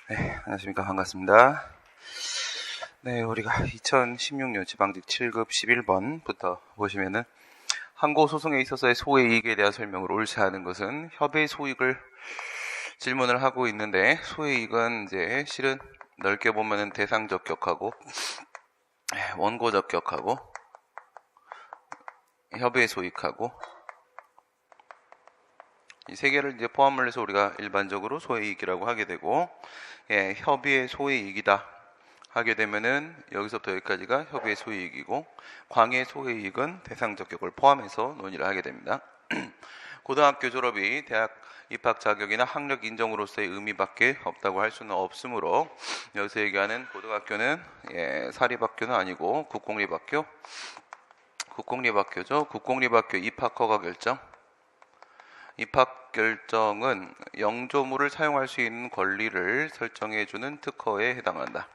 네, 안녕하십니까. 반갑습니다. 네, 우리가 2016년 지방직 7급 11번부터 보시면은 항고 소송에 있어서의 소외이익에 대한 설명을 옳지 않은 것은 협의 소익을 질문을 하고 있는데, 소외이익은 이제 실은 넓게 보면은 대상적 격하고 원고적 격하고 협의 소익하고 이 세 개를 이제 포함을 해서 우리가 일반적으로 소외이익이라고 하게 되고, 협의의 소외이익이다 하게 되면은 여기서부터 여기까지가 협의의 소외이익이고, 광의 소외이익은 대상적 격을 포함해서 논의를 하게 됩니다. 고등학교 졸업이 대학 입학 자격이나 학력 인정으로서의 의미밖에 없다고 할 수는 없으므로, 여기서 얘기하는 고등학교는 사립학교는 아니고 국공립학교죠. 국공립학교 입학허가 결정. 입학 결정은 영조물을 사용할 수 있는 권리를 설정해주는 특허에 해당한다.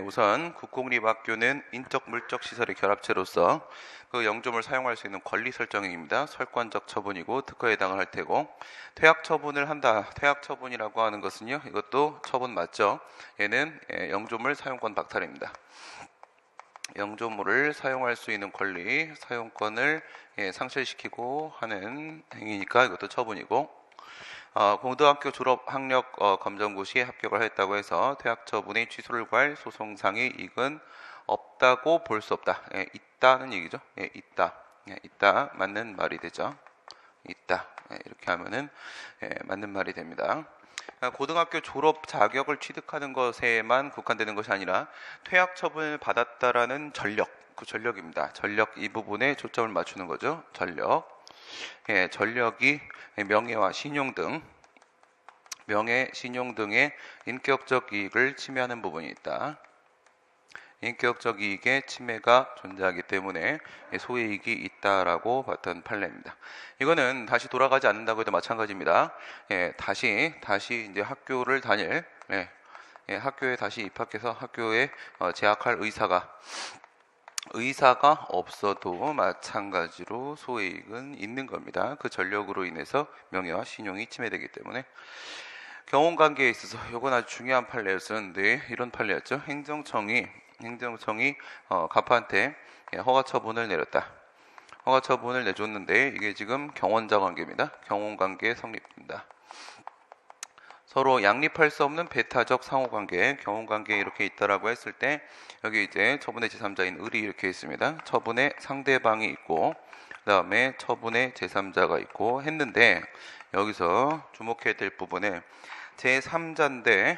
우선 국공립학교는 인적 물적 시설의 결합체로서 그 영조물을 사용할 수 있는 권리 설정입니다. 설권적 처분이고 특허에 해당을 할 테고, 퇴학 처분을 한다. 퇴학 처분이라고 하는 것은요, 이것도 처분 맞죠? 얘는 영조물 사용권 박탈입니다. 영조물을 사용할 수 있는 권리, 사용권을 상실시키고 하는 행위니까 이것도 처분이고, 고등학교 졸업 학력 검정고 시에 합격을 했다고 해서 퇴학 처분의 취소를 구할 소송상의 이익은 없다고 볼 수 없다. 있다는 얘기죠. 있다. 있다. 맞는 말이 되죠. 있다. 이렇게 하면은 맞는 말이 됩니다. 고등학교 졸업 자격을 취득하는 것에만 국한되는 것이 아니라 퇴학 처분을 받았다라는 전력, 그 전력입니다. 전력 이 부분에 초점을 맞추는 거죠. 전력. 전력이 명예와 신용 등의 인격적 이익을 침해하는 부분이 있다. 인격적 이익의 침해가 존재하기 때문에 소외이익이 있다라고 봤던 판례입니다. 이거는 다시 돌아가지 않는다고 해도 마찬가지입니다. 다시 이제 학교를 다닐, 학교에 다시 입학해서 학교에 재학할 의사가 없어도 마찬가지로 소외이익은 있는 겁니다. 그 전력으로 인해서 명예와 신용이 침해되기 때문에. 경혼관계에 있어서 이건 아주 중요한 판례였었는데, 이런 판례였죠. 행정청이 갑한테 허가처분을 내렸다. 허가처분을 내줬는데 이게 지금 경원자 관계입니다. 경혼관계 성립입니다. 서로 양립할 수 없는 배타적 상호관계, 경혼관계 이렇게 있다라고 했을 때, 여기 이제 처분의 제3자인 을이 이렇게 있습니다. 처분의 상대방이 있고, 그 다음에 처분의 제3자가 있고 했는데, 여기서 주목해야 될 부분에 제3자인데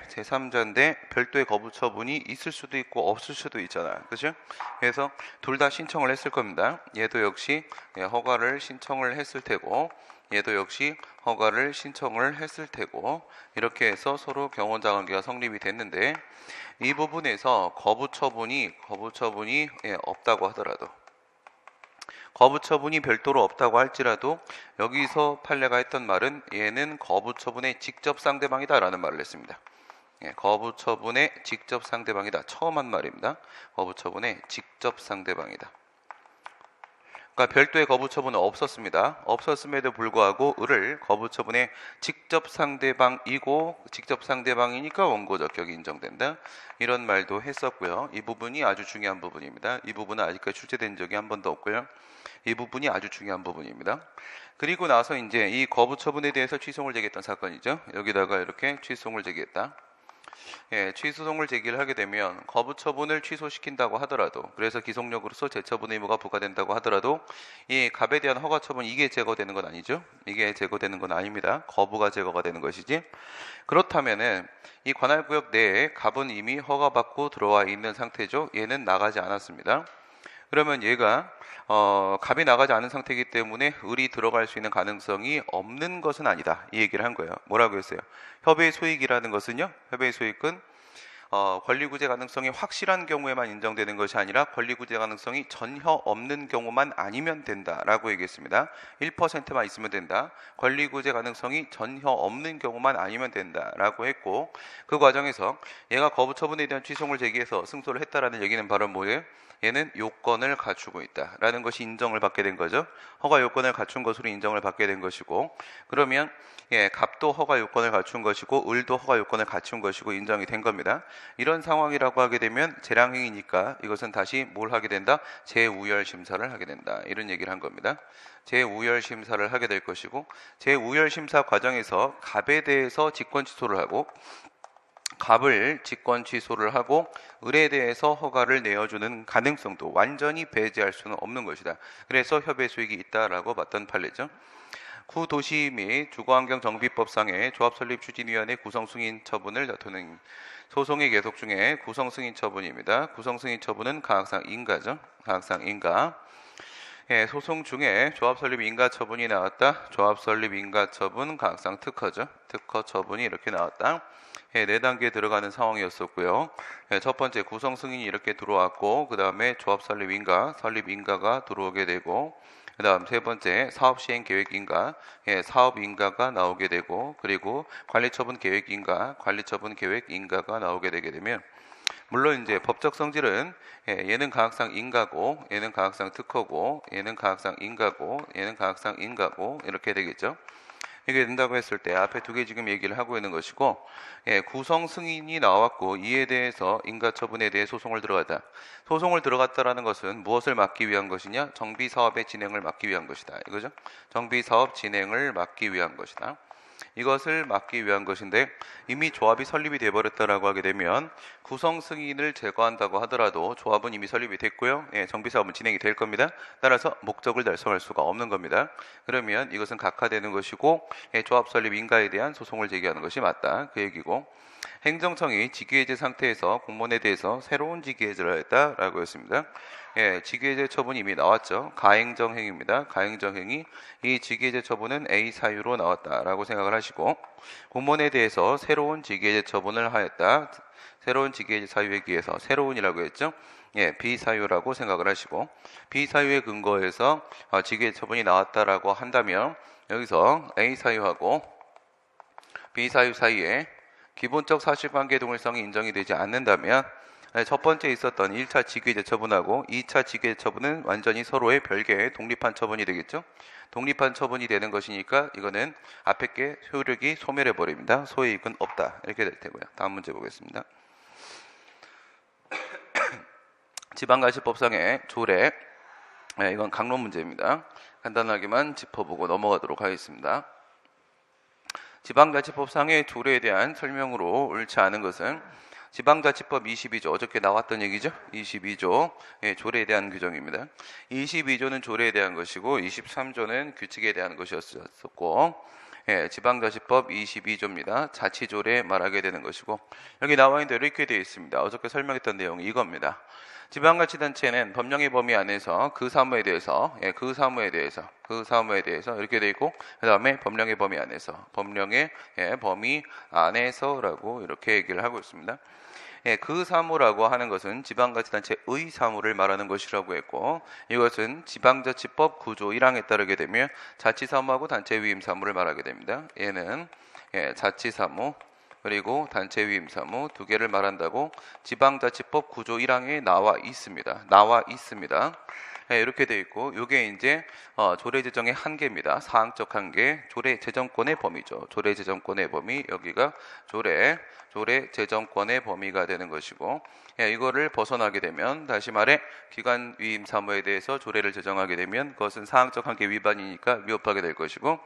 별도의 거부 처분이 있을 수도 있고 없을 수도 있잖아요. 그죠? 그래서 둘 다 신청을 했을 겁니다. 얘도 역시 허가를 신청을 했을 테고, 얘도 역시 허가를 신청을 했을 테고, 이렇게 해서 서로 경원자 관계가 성립이 됐는데, 이 부분에서 거부 처분이 없다고 하더라도, 거부 처분이 별도로 없다고 할지라도 여기서 판례가 했던 말은 얘는 거부 처분의 직접 상대방이다 라는 말을 했습니다. 거부 처분의 직접 상대방이다. 처음 한 말입니다. 거부 처분의 직접 상대방이다. 그러니까 별도의 거부 처분은 없었습니다. 없었음에도 불구하고 을을 거부 처분의 직접 상대방이고, 직접 상대방이니까 원고적 격이 인정된다. 이런 말도 했었고요. 이 부분이 아주 중요한 부분입니다. 이 부분은 아직까지 출제된 적이 한 번도 없고요. 이 부분이 아주 중요한 부분입니다. 그리고 나서 이제 이 거부 처분에 대해서 취소를 제기했던 사건이죠. 여기다가 이렇게 취소를 제기했다. 취소송을 제기를 하게 되면 거부 처분을 취소시킨다고 하더라도, 그래서 기속력으로서 재처분 의무가 부과된다고 하더라도, 이 갑에 대한 허가 처분 이게 제거되는 건 아니죠. 이게 제거되는 건 아닙니다. 거부가 제거가 되는 것이지. 그렇다면은 이 관할구역 내에 갑은 이미 허가받고 들어와 있는 상태죠. 얘는 나가지 않았습니다. 그러면 얘가 갑이 나가지 않은 상태이기 때문에 을이 들어갈 수 있는 가능성이 없는 것은 아니다. 이 얘기를 한 거예요. 뭐라고 했어요? 협의의 소익이라는 것은요, 협의의 소익은 권리구제 가능성이 확실한 경우에만 인정되는 것이 아니라 권리구제 가능성이 전혀 없는 경우만 아니면 된다라고 얘기했습니다. 1%만 있으면 된다. 권리구제 가능성이 전혀 없는 경우만 아니면 된다라고 했고, 그 과정에서 얘가 거부처분에 대한 취소를 제기해서 승소를 했다라는 얘기는 바로 뭐예요? 얘는 요건을 갖추고 있다라는 것이 인정을 받게 된 거죠. 허가 요건을 갖춘 것으로 인정을 받게 된 것이고, 그러면 갑도 허가 요건을 갖춘 것이고 을도 허가 요건을 갖춘 것이고 인정이 된 겁니다. 이런 상황이라고 하게 되면 재량행위니까 이것은 다시 뭘 하게 된다? 재우열 심사를 하게 된다. 이런 얘기를 한 겁니다. 재우열 심사를 하게 될 것이고, 재우열 심사 과정에서 갑에 대해서 직권 취소를 하고, 갑을 직권 취소를 하고 을에 대해서 허가를 내어주는 가능성도 완전히 배제할 수는 없는 것이다. 그래서 협의 수익이 있다라고 봤던 판례죠. 구도시 및 주거환경정비법상의 조합설립추진위원회 구성승인 처분을 다투는 소송의 계속 중에 구성승인 처분입니다. 구성승인 처분은 가학상 인가죠. 가학상 인가. 소송 중에 조합설립 인가 처분이 나왔다. 조합설립 인가 처분 가학상 특허죠. 특허 처분이 이렇게 나왔다. 4단계 들어가는 상황이었었고요. 첫 번째 구성 승인이 이렇게 들어왔고, 그 다음에 조합 설립 인가가 들어오게 되고, 그 다음 세 번째 사업 시행 계획 인가, 사업 인가가 나오게 되고, 그리고 관리처분 계획 인가가 나오게 되게 되면, 물론 이제 법적 성질은 얘는 가학상 인가고, 얘는 가학상 특허고, 얘는 가학상 인가고, 얘는 가학상 인가고 이렇게 되겠죠. 이게 된다고 했을 때 앞에 두 개 지금 얘기를 하고 있는 것이고, 구성 승인이 나왔고 이에 대해서 인가 처분에 대해 소송을 들어갔다. 소송을 들어갔다라는 것은 무엇을 막기 위한 것이냐? 정비 사업의 진행을 막기 위한 것이다. 이거죠? 정비 사업 진행을 막기 위한 것이다. 이것을 막기 위한 것인데, 이미 조합이 설립이 돼버렸다라고 하게 되면 구성 승인을 제거한다고 하더라도 조합은 이미 설립이 됐고요. 정비 사업은 진행이 될 겁니다. 따라서 목적을 달성할 수가 없는 겁니다. 그러면 이것은 각하되는 것이고, 조합 설립 인가에 대한 소송을 제기하는 것이 맞다. 그 얘기고, 행정청이 직위해제 상태에서 공무원에 대해서 새로운 직위해제를 했다라고 했습니다. 직위해제 처분이 이미 나왔죠. 가행정행위입니다. 가행정행위. 이 직위해제 처분은 A 사유로 나왔다라고 생각을 하시고, 공무원에 대해서 새로운 직위해제 처분을 하였다. 새로운 직위해제 사유에 기해서 새로운이라고 했죠. B 사유라고 생각을 하시고, B 사유에 근거해서 직위해제 처분이 나왔다라고 한다면 여기서 A 사유하고 B 사유 사이에 기본적 사실관계 동일성이 인정이 되지 않는다면 첫 번째 있었던 1차 직위해제 처분하고 2차 직위해제 처분은 완전히 서로의 별개의 독립한 처분이 되겠죠. 독립한 처분이 되는 것이니까 이거는 앞에 게 효력이 소멸해 버립니다. 소이익은 없다. 이렇게 될 테고요. 다음 문제 보겠습니다. 지방가시법상의 조례, 이건 강론 문제입니다. 간단하게만 짚어보고 넘어가도록 하겠습니다. 지방자치법상의 조례에 대한 설명으로 옳지 않은 것은 지방자치법 22조, 어저께 나왔던 얘기죠. 22조 조례에 대한 규정입니다. 22조는 조례에 대한 것이고 23조는 규칙에 대한 것이었었고, 지방자치법 22조입니다. 자치조례 말하게 되는 것이고, 여기 나와 있는 대로 이렇게 되어 있습니다. 어저께 설명했던 내용이 이겁니다. 지방자치단체는 법령의 범위 안에서 그 사무에 대해서 이렇게 되어 있고, 그 다음에 법령의 범위 안에서라고 이렇게 얘기를 하고 있습니다. 그 사무라고 하는 것은 지방자치단체의 사무를 말하는 것이라고 했고, 이것은 지방자치법 9조 1항에 따르게 되면 자치사무하고 단체위임 사무를 말하게 됩니다. 얘는 자치사무 그리고 단체위임사무 두 개를 말한다고 지방자치법 9조 1항에 나와 있습니다. 이렇게 되어 있고, 이게 이제 조례 제정의 한계입니다. 사항적 한계, 조례 제정권의 범위죠. 조례 제정권의 범위, 여기가 조례 제정권의 범위가 되는 것이고, 이거를 벗어나게 되면, 다시 말해 기관 위임 사무에 대해서 조례를 제정하게 되면 그것은 사항적 한계 위반이니까 위법하게 될 것이고,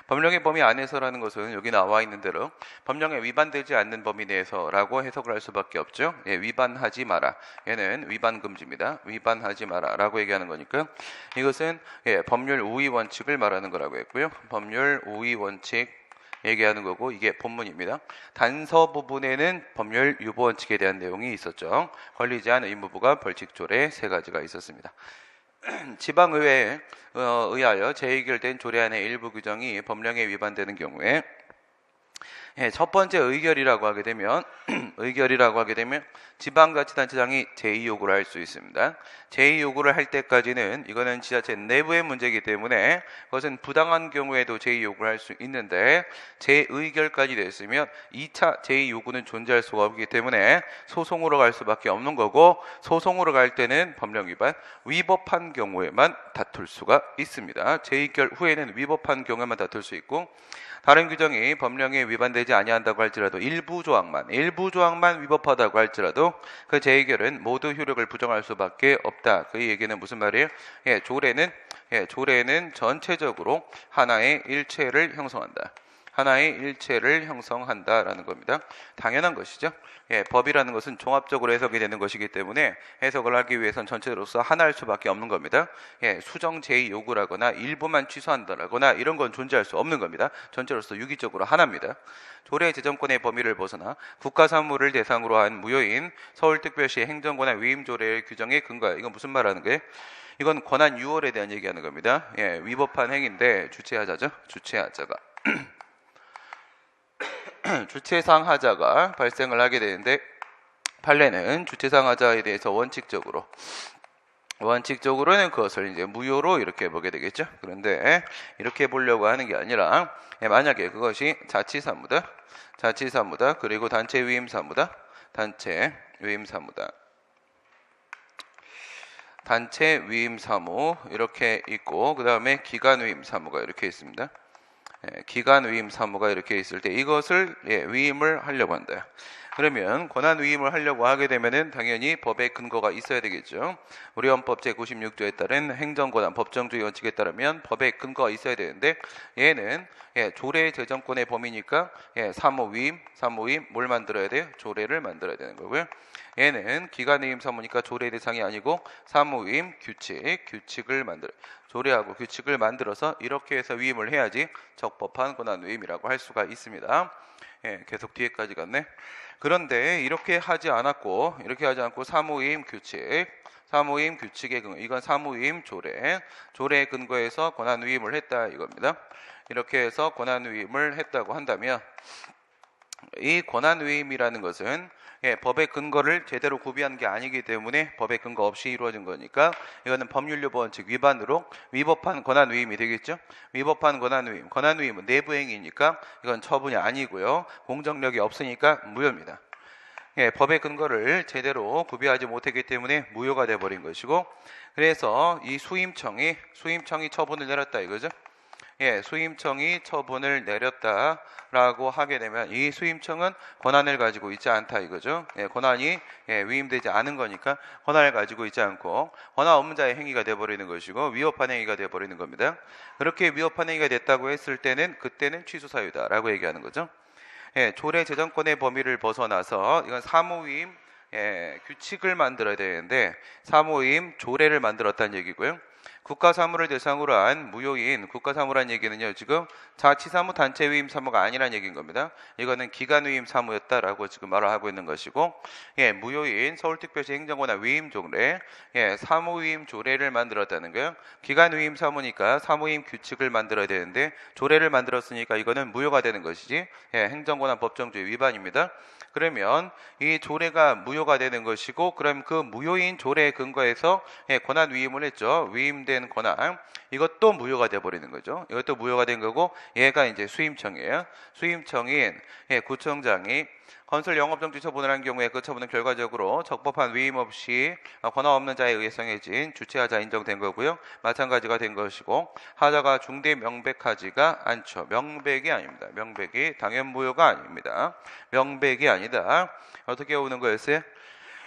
법령의 범위 안에서라는 것은 여기 나와 있는 대로 법령에 위반되지 않는 범위 내에서라고 해석을 할 수밖에 없죠. 위반하지 마라. 얘는 위반 금지입니다. 위반하지 마라라고 얘기하는 거니까 이것은 법률 우위 원칙을 말하는 거라고 했고요. 법률 우위 원칙 얘기하는 거고, 이게 본문입니다. 단서 부분에는 법률 유보 원칙에 대한 내용이 있었죠. 권리 제한, 의무부과 벌칙 조례 세 가지가 있었습니다. 지방의회에 의하여 재의결된 조례안의 일부 규정이 법령에 위반되는 경우에 예, 첫 번째 의결이라고 하게 되면 의결이라고 하게 되면 지방자치단체장이 제의 요구를 할 수 있습니다. 제의 요구를 할 때까지는 이거는 지자체 내부의 문제이기 때문에 그것은 부당한 경우에도 제의 요구를 할 수 있는데 재의결까지 됐으면 2차 제의 요구는 존재할 수가 없기 때문에 소송으로 갈 수밖에 없는 거고, 소송으로 갈 때는 법령 위반, 위법한 경우에만 다툴 수가 있습니다. 재의결 후에는 위법한 경우에만 다툴 수 있고, 다른 규정이 법령에 위반되지 아니한다고 할지라도 일부 조항만 위법하다고 할지라도 그 재의결은 모두 효력을 부정할 수밖에 없다. 그 얘기는 무슨 말이에요? 조례는 전체적으로 하나의 일체를 형성한다. 하나의 일체를 형성한다라는 겁니다. 당연한 것이죠. 법이라는 것은 종합적으로 해석이 되는 것이기 때문에 해석을 하기 위해선 전체로서 하나일 수밖에 없는 겁니다. 수정 제의 요구라거나 일부만 취소한다라거나 이런 건 존재할 수 없는 겁니다. 전체로서 유기적으로 하나입니다. 조례 제정권의 범위를 벗어나 국가사무를 대상으로 한 무효인 서울특별시 행정권한 위임 조례의 규정에 근거하여, 이건 무슨 말하는 거예요? 이건 권한 유월에 대한 얘기하는 겁니다. 위법한 행위인데 주체하자죠. 주체하자가 주체상하자가 발생을 하게 되는데, 판례는 주체상하자에 대해서 원칙적으로는 그것을 이제 무효로 이렇게 보게 되겠죠. 그런데 이렇게 보려고 하는 게 아니라, 만약에 그것이 자치사무다, 그리고 단체 위임 사무다, 단체 위임 사무 이렇게 있고, 그 다음에 기간 위임 사무가 이렇게 있습니다. 기간 위임 사무가 이렇게 있을 때 이것을 위임을 하려고 한다. 그러면 권한 위임을 하려고 하게 되면은 당연히 법의 근거가 있어야 되겠죠. 우리 헌법 제96조에 따른 행정권한 법정주의 원칙에 따르면 법의 근거가 있어야 되는데, 얘는 조례 제정권의 범위니까 사무 위임 뭘 만들어야 돼요? 조례를 만들어야 되는 거고요. 얘는 기간 위임 사무니까 조례 대상이 아니고 사무 위임 규칙을 조례하고 규칙을 만들어서 이렇게 해서 위임을 해야지 적법한 권한 위임이라고 할 수가 있습니다. 계속 뒤에까지 갔네. 그런데 이렇게 하지 않고 사무위임 규칙의 근거, 이건 사무위임 조례의 근거에서 권한 위임을 했다 이겁니다. 이렇게 해서 권한 위임을 했다고 한다면, 이 권한 위임이라는 것은 법의 근거를 제대로 구비한 게 아니기 때문에 법의 근거 없이 이루어진 거니까 이거는 법률요법 원칙 위반으로 위법한 권한 위임이 되겠죠. 위법한 권한 위임은 내부 행위니까 이건 처분이 아니고요. 공정력이 없으니까 무효입니다. 법의 근거를 제대로 구비하지 못했기 때문에 무효가 돼버린 것이고, 그래서 이 수임청이 처분을 내렸다 이거죠. 수임청이 처분을 내렸다라고 하게 되면 이 수임청은 권한을 가지고 있지 않다 이거죠. 권한이 위임되지 않은 거니까 권한을 가지고 있지 않고 권한 없는 자의 행위가 돼버리는 것이고 위법한 행위가 돼버리는 겁니다. 그렇게 위법한 행위가 됐다고 했을 때는 그때는 취소 사유다라고 얘기하는 거죠. 조례 제정권의 범위를 벗어나서 이건 사무위임 규칙을 만들어야 되는데 사무위임 조례를 만들었다는 얘기고요. 국가사무를 대상으로 한 무효인, 국가사무란 얘기는요, 지금 자치사무 단체 위임 사무가 아니란 얘기인 겁니다. 이거는 기간 위임 사무였다라고 지금 말을 하고 있는 것이고, 무효인 서울특별시 행정권한 위임 조례, 사무위임 조례를 만들었다는 거예요. 기간 위임 사무니까 사무위임 규칙을 만들어야 되는데 조례를 만들었으니까 이거는 무효가 되는 것이지, 행정권한 법정주의 위반입니다. 그러면 이 조례가 무효가 되는 것이고, 그럼 그 무효인 조례에 근거해서 권한 위임을 했죠. 위임된 권한, 이것도 무효가 돼 버리는 거죠. 이것도 무효가 된 거고, 얘가 이제 수임청이에요. 수임청인 구청장이 건설 영업정지 처분을 한 경우에 그 처분은 결과적으로 적법한 위임 없이 권한 없는 자에 의해 정해진 주체하자 인정된 거고요. 마찬가지가 된 것이고, 하자가 중대 명백하지가 않죠. 명백이 아닙니다. 명백이 당연 무효가 아닙니다. 명백이 아니다. 어떻게 오는 거였어요?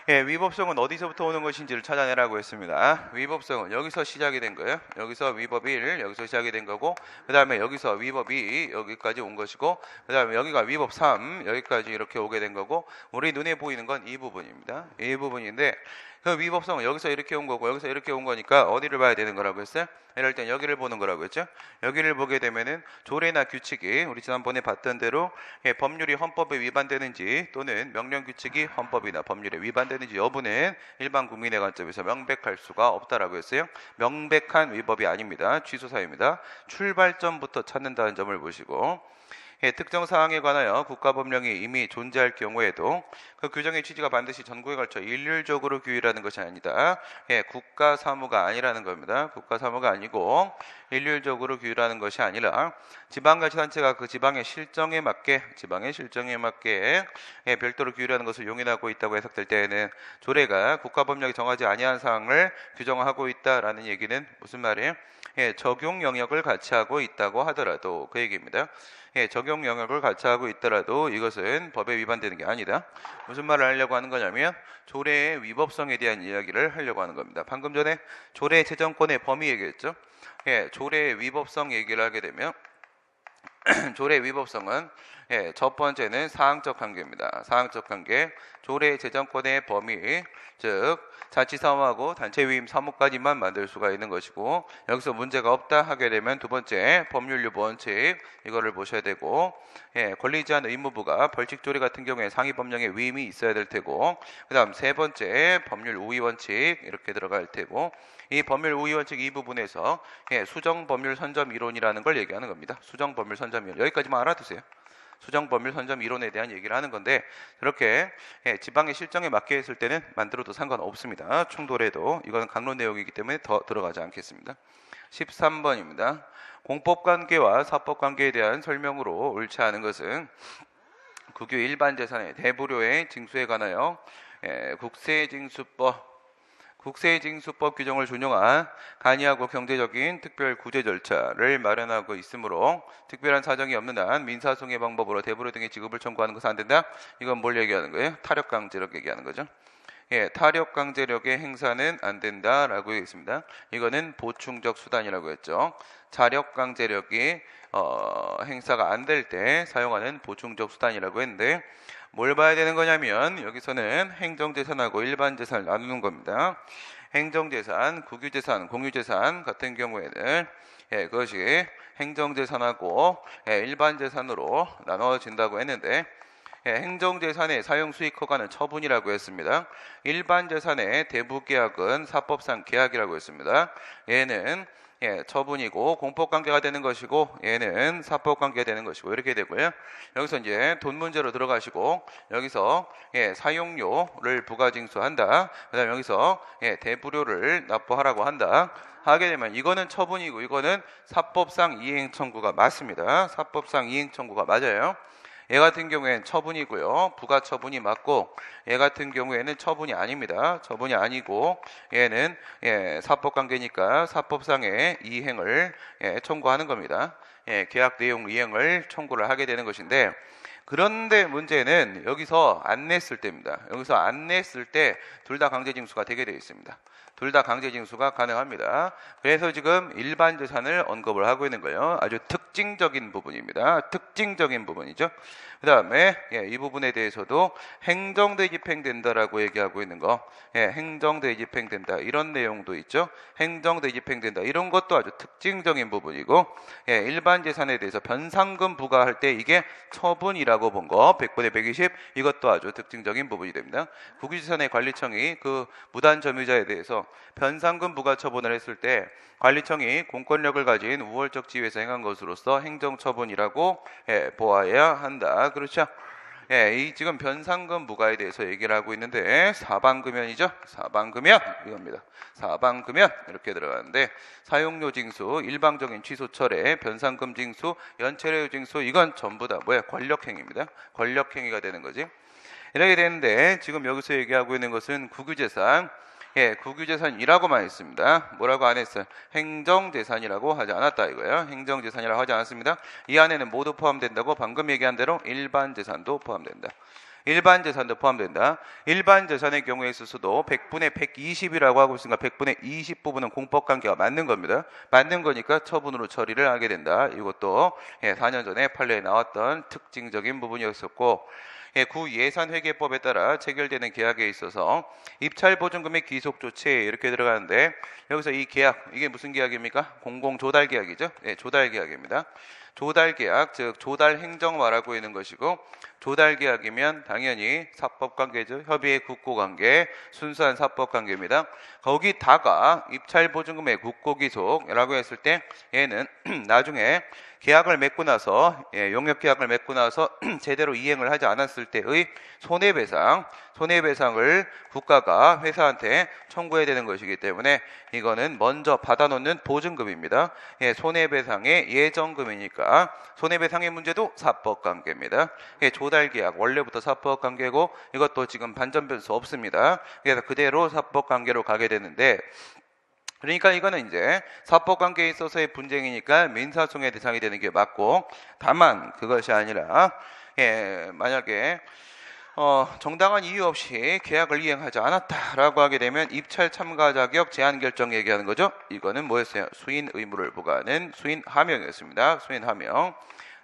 위법성은 어디서부터 오는 것인지를 찾아내라고 했습니다. 위법성은 여기서 시작이 된 거예요. 여기서 위법 1, 여기서 시작이 된 거고, 그 다음에 여기서 위법 2, 여기까지 온 것이고, 그 다음에 여기가 위법 3, 여기까지 이렇게 오게 된 거고, 우리 눈에 보이는 건 이 부분입니다. 이 부분인데, 그 위법성은 여기서 이렇게 온 거고, 여기서 이렇게 온 거니까 어디를 봐야 되는 거라고 했어요? 이럴 땐 여기를 보는 거라고 했죠. 여기를 보게 되면은 조례나 규칙이 우리 지난번에 봤던 대로 법률이 헌법에 위반되는지 또는 명령 규칙이 헌법이나 법률에 위반되는지 여부는 일반 국민의 관점에서 명백할 수가 없다라고 했어요. 명백한 위법이 아닙니다. 취소 사유입니다. 출발점부터 찾는다는 점을 보시고, 특정 사항에 관하여 국가법령이 이미 존재할 경우에도 그 규정의 취지가 반드시 전국에 걸쳐 일률적으로 규율하는 것이 아니다. 국가 사무가 아니라는 겁니다. 국가 사무가 아니고 일률적으로 규율하는 것이 아니라 지방자치단체가 그 지방의 실정에 맞게 별도로 규율하는 것을 용인하고 있다고 해석될 때에는 조례가 국가법령이 정하지 아니한 사항을 규정하고 있다라는 얘기는 무슨 말이에요? 적용 영역을 같이 하고 있다고 하더라도 그 얘기입니다. 적용 영역을 같이 하고 있더라도 이것은 법에 위반되는 게 아니다. 무슨 말을 하려고 하는 거냐면 조례의 위법성에 대한 이야기를 하려고 하는 겁니다. 방금 전에 조례 제정권의 범위 얘기했죠. 조례의 위법성 얘기를 하게 되면 조례 위법성은 첫 번째는 사항적 관계입니다. 사항적 관계, 조례 제정권의 범위, 즉 자치사무하고 단체 위임 사무까지만 만들 수가 있는 것이고 여기서 문제가 없다 하게 되면 두 번째 법률 유보 원칙 이거를 보셔야 되고 권리제한 의무부가 벌칙 조례 같은 경우에 상위 법령의 위임이 있어야 될 테고 그 다음 세 번째 법률 우위 원칙 이렇게 들어갈 테고 이 법률 우위 원칙 이 부분에서 수정 법률 선점 이론이라는 걸 얘기하는 겁니다. 수정 법률 선점 이론 여기까지만 알아두세요. 수정 법률 선점 이론에 대한 얘기를 하는 건데 그렇게 지방의 실정에 맞게 했을 때는 만들어도 상관없습니다. 충돌해도 이거는 강론 내용이기 때문에 더 들어가지 않겠습니다. 13번입니다. 공법관계와 사법관계에 대한 설명으로 옳지 않은 것은 국유 일반재산의 대부료의 징수에 관하여 국세징수법 규정을 준용한 간이하고 경제적인 특별 구제 절차를 마련하고 있으므로 특별한 사정이 없는 한 민사소송의 방법으로 대부료 등의 지급을 청구하는 것은 안 된다. 이건 뭘 얘기하는 거예요? 타력강제력 얘기하는 거죠. 타력강제력의 행사는 안 된다라고 했습니다. 이거는 보충적 수단이라고 했죠. 자력강제력이 행사가 안 될 때 사용하는 보충적 수단이라고 했는데 뭘 봐야 되는 거냐면 여기서는 행정재산하고 일반재산을 나누는 겁니다. 행정재산, 국유재산, 공유재산 같은 경우에는 그것이 행정재산하고 일반재산으로 나눠진다고 했는데 행정재산의 사용수익 허가는 처분이라고 했습니다. 일반재산의 대부계약은 사법상 계약이라고 했습니다. 얘는 처분이고 공법관계가 되는 것이고 얘는 사법관계가 되는 것이고 이렇게 되고요. 여기서 이제 돈 문제로 들어가시고 여기서 사용료를 부가징수한다. 그 다음에 여기서 대부료를 납부하라고 한다. 하게 되면 이거는 처분이고 이거는 사법상 이행 청구가 맞습니다. 사법상 이행 청구가 맞아요. 얘 같은 경우에는 처분이고요. 부가 처분이 맞고 얘 같은 경우에는 처분이 아닙니다. 처분이 아니고 얘는 사법관계니까 사법상의 이행을 청구하는 겁니다. 계약 내용 이행을 청구를 하게 되는 것인데 그런데 문제는 여기서 안 냈을 때입니다. 여기서 안 냈을 때 둘 다 강제징수가 되게 되어 있습니다. 둘 다 강제징수가 가능합니다. 그래서 지금 일반 재산을 언급을 하고 있는 거예요. 아주 특징적인 부분입니다. 특징적인 부분이죠. 그 다음에 이 부분에 대해서도 행정대 집행된다라고 얘기하고 있는 거, 행정대 집행된다 이런 내용도 있죠. 행정대 집행된다 이런 것도 아주 특징적인 부분이고 일반 재산에 대해서 변상금 부과할 때 이게 처분이라고 본 거 100분의 120 이것도 아주 특징적인 부분이 됩니다. 국유재산의 관리청이 그 무단 점유자에 대해서 변상금 부과 처분을 했을 때 관리청이 공권력을 가진 우월적 지위에서 행한 것으로서 행정처분이라고 보아야 한다. 그렇죠? 이 지금 변상금 부과에 대해서 얘기를 하고 있는데 사방금연이죠. 사방금연 이겁니다. 사방금연 이렇게 들어가는데 사용료 징수, 일방적인 취소 철회, 변상금 징수, 연체료 징수 이건 전부 다 뭐야? 권력행위입니다. 권력행위가 되는 거지. 이렇게 되는데 지금 여기서 얘기하고 있는 것은 국유재산, 국유재산이라고만 했습니다. 뭐라고 안 했어요? 행정재산이라고 하지 않았다 이거예요. 행정재산이라고 하지 않았습니다. 이 안에는 모두 포함된다고 방금 얘기한 대로 일반재산도 포함된다. 일반재산도 포함된다. 일반재산의 경우에 있어서도 100분의 120이라고 하고 있으니까 100분의 20 부분은 공법관계가 맞는 겁니다. 맞는 거니까 처분으로 처리를 하게 된다. 이것도 4년 전에 판례에 나왔던 특징적인 부분이었었고 구예산회계법에 따라 체결되는 계약에 있어서 입찰보증금의 귀속조치 이렇게 들어가는데 여기서 이 계약 이게 무슨 계약입니까? 공공조달계약이죠. 조달계약입니다. 조달계약 즉 조달행정화라고 있는 것이고 조달계약이면 당연히 사법관계죠. 협의의 국고관계, 순수한 사법관계입니다. 거기다가 입찰보증금의 국고기속이라고 했을 때 얘는 나중에 계약을 맺고 나서 용역계약을 맺고 나서 제대로 이행을 하지 않았을 때의 손해배상을 국가가 회사한테 청구해야 되는 것이기 때문에 이거는 먼저 받아놓는 보증금입니다. 손해배상의 예정금이니까 손해배상의 문제도 사법관계입니다. 조달계약 원래부터 사법관계고 이것도 지금 반전변수 없습니다. 그래서 그대로 사법관계로 가게 되는데 그러니까 이거는 이제 사법관계에 있어서의 분쟁이니까 민사소송의 대상이 되는 게 맞고 다만 그것이 아니라 만약에 정당한 이유 없이 계약을 이행하지 않았다라고 하게 되면 입찰 참가 자격 제한 결정 얘기하는 거죠. 이거는 뭐였어요? 수인 의무를 부과하는 수인 하명이었습니다.